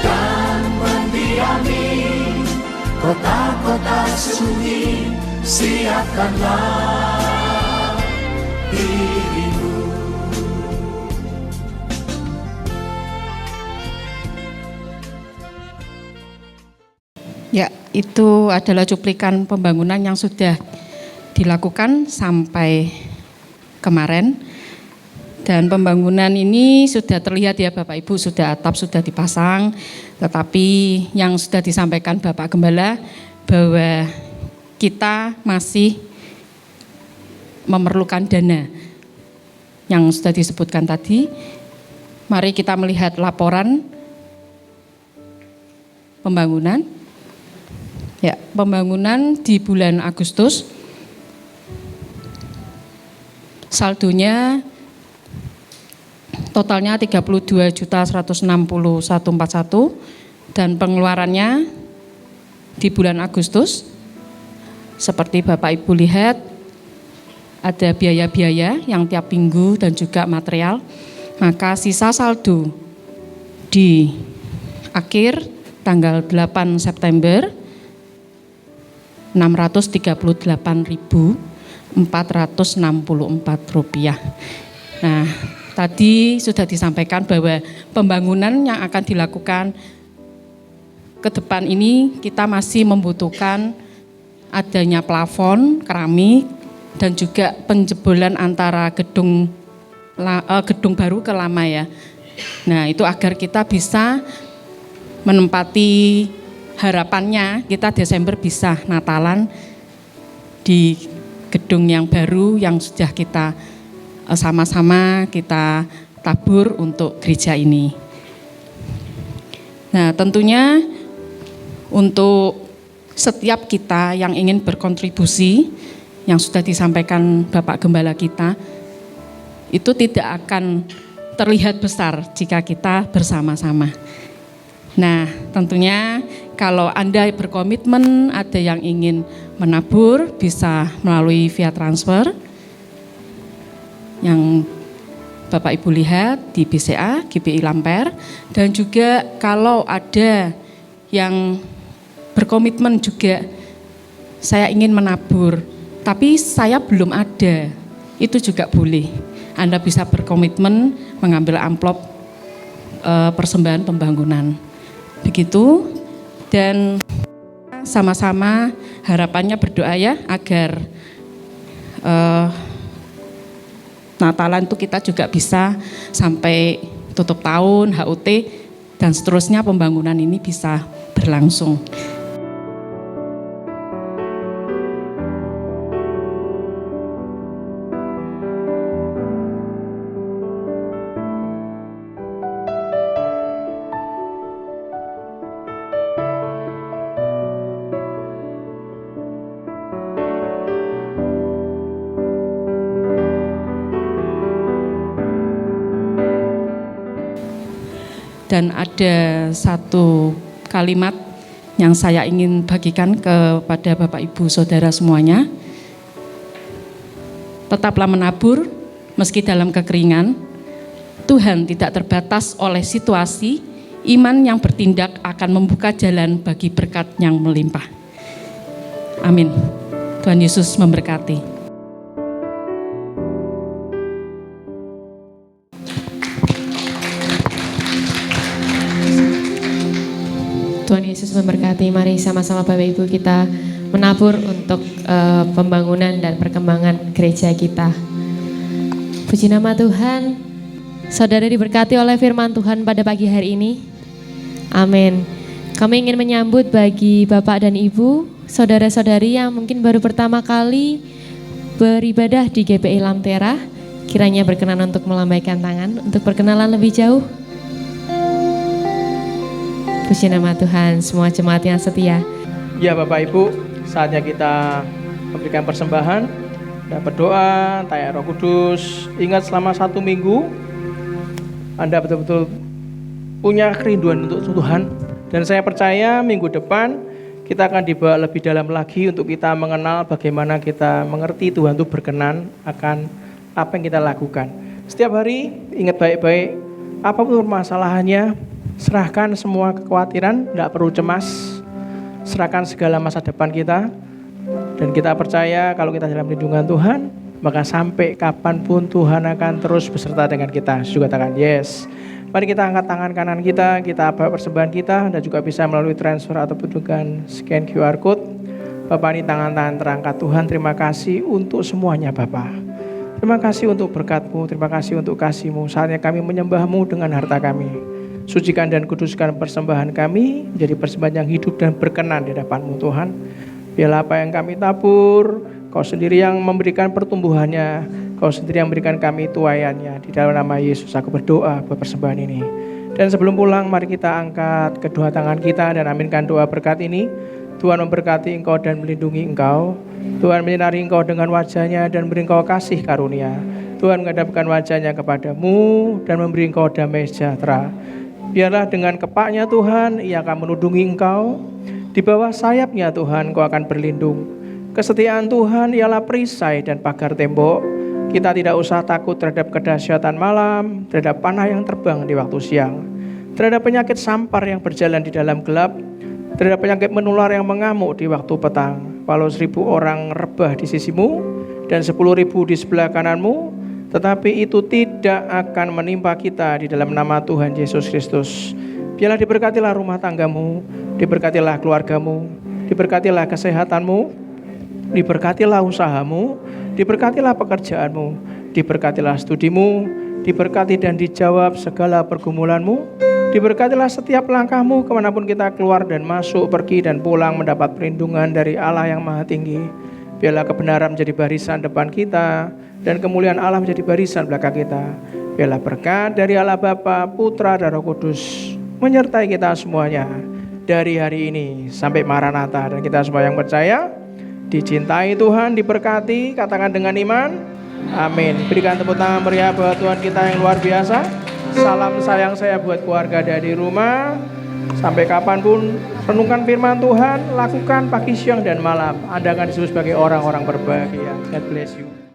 F: dan mendiami kota-kota sunyi. Siapkanlah dirimu.
G: Ya, itu adalah cuplikan pembangunan yang sudah dilakukan sampai kemarin. Dan pembangunan ini sudah terlihat ya Bapak Ibu, sudah atap sudah dipasang. Tetapi yang sudah disampaikan Bapak Gembala bahwa kita masih memerlukan dana yang sudah disebutkan tadi. Mari kita melihat laporan pembangunan. Ya, pembangunan di bulan Agustus saldonya totalnya 32.161.41 dan pengeluarannya di bulan Agustus seperti Bapak Ibu lihat ada biaya-biaya yang tiap minggu dan juga material. Maka sisa saldo di akhir tanggal 8 September Rp638.464. Nah, tadi sudah disampaikan bahwa pembangunan yang akan dilakukan ke depan ini kita masih membutuhkan adanya plafon, keramik, dan juga penjebolan antara gedung baru ke lama ya. Nah, itu agar kita bisa menempati harapannya kita Desember bisa Natalan di gedung yang baru yang sudah kita sama-sama kita tabur untuk gereja ini. Nah, tentunya untuk setiap kita yang ingin berkontribusi yang sudah disampaikan Bapak Gembala kita itu tidak akan terlihat besar jika kita bersama-sama. Nah, tentunya kalau Anda berkomitmen ada yang ingin menabur bisa melalui via transfer yang Bapak Ibu lihat di BCA, GBI Lamper, dan juga kalau ada yang berkomitmen juga saya ingin menabur tapi saya belum ada, itu juga boleh. Anda bisa berkomitmen mengambil amplop persembahan pembangunan. Begitu, dan sama-sama harapannya berdoa ya agar Natalan itu kita juga bisa sampai tutup tahun, HUT, dan seterusnya pembangunan ini bisa berlangsung. Dan ada satu kalimat yang saya ingin bagikan kepada Bapak Ibu Saudara semuanya. Tetaplah menabur meski dalam kekeringan. Tuhan tidak terbatas oleh situasi. Iman yang bertindak akan membuka jalan bagi berkat yang melimpah. Amin. Tuhan Yesus memberkati.
B: Tuhan Yesus memberkati. Mari sama-sama Bapak Ibu kita menabur untuk pembangunan dan perkembangan gereja kita. Puji nama Tuhan. Saudara diberkati oleh firman Tuhan pada pagi hari ini. Amin. Kami ingin menyambut bagi Bapak dan Ibu, saudara-saudari yang mungkin baru pertama kali beribadah di GPI Lamtera, kiranya berkenan untuk melambaikan tangan untuk perkenalan lebih jauh. Puji nama Tuhan, semua jemaat yang setia.
C: Ya Bapak Ibu, saatnya kita memberikan persembahan dan berdoa, tanya Roh Kudus. Ingat selama 1 minggu Anda betul-betul punya kerinduan untuk Tuhan. Dan saya percaya minggu depan kita akan dibawa lebih dalam lagi untuk kita mengenal bagaimana kita mengerti Tuhan itu berkenan akan apa yang kita lakukan. Setiap hari ingat baik-baik, apapun permasalahannya, serahkan semua kekhawatiran, tidak perlu cemas. Serahkan segala masa depan kita. Dan kita percaya kalau kita dalam lindungan Tuhan, maka sampai kapanpun Tuhan akan terus beserta dengan kita. Juga katakan yes. Mari kita angkat tangan kanan kita bawa persembahan kita, dan juga bisa melalui transfer ataupun dengan scan QR Code. Bapak, ini tangan-tangan terangkat. Tuhan, terima kasih untuk semuanya Bapak. Terima kasih untuk berkat-Mu, terima kasih untuk kasih-Mu. Saatnya kami menyembah-Mu dengan harta kami. Sucikan dan kuduskan persembahan kami, menjadi persembahan yang hidup dan berkenan di hadapan-Mu Tuhan. Biarlah apa yang kami tabur, Kau sendiri yang memberikan pertumbuhannya, Kau sendiri yang memberikan kami tuaiannya. Di dalam nama Yesus aku berdoa buat persembahan ini. Dan sebelum pulang, mari kita angkat kedua tangan kita dan aminkan doa berkat ini. Tuhan memberkati engkau dan melindungi engkau. Tuhan menyinari engkau dengan wajahnya dan beri engkau kasih karunia. Tuhan menghadapkan wajahnya kepadamu dan memberi engkau damai sejahtera. Biarlah dengan kepaknya Tuhan, Ia akan menudungi engkau. Di bawah sayapnya Tuhan, Kau akan berlindung. Kesetiaan Tuhan ialah perisai dan pagar tembok. Kita tidak usah takut terhadap kedahsyatan malam, terhadap panah yang terbang di waktu siang, terhadap penyakit sampar yang berjalan di dalam gelap, terhadap penyakit menular yang mengamuk di waktu petang. Walau 1000 orang rebah di sisimu dan 10.000 di sebelah kananmu, tetapi itu tidak akan menimpa kita di dalam nama Tuhan Yesus Kristus. Biarlah diberkatilah rumah tanggamu, diberkatilah keluargamu, diberkatilah kesehatanmu, diberkatilah usahamu, diberkatilah pekerjaanmu, diberkatilah studimu, diberkati dan dijawab segala pergumulanmu, diberkatilah setiap langkahmu kemanapun kita keluar dan masuk, pergi dan pulang mendapat perlindungan dari Allah yang Maha Tinggi. Biarlah kebenaran menjadi barisan depan kita dan kemuliaan Allah menjadi barisan belakang kita. Biarlah berkat dari Allah Bapa, Putra dan Roh Kudus menyertai kita semuanya dari hari ini sampai Maranatha. Dan kita semua yang percaya dicintai Tuhan, diberkati, katakan dengan iman, amin. Berikan tepuk tangan meriah buat Tuhan kita yang luar biasa. Salam sayang saya buat keluarga dari rumah. Sampai kapanpun renungkan firman Tuhan, lakukan pagi, siang, dan malam. Anda akan disebut sebagai orang-orang berbahagia. God bless you.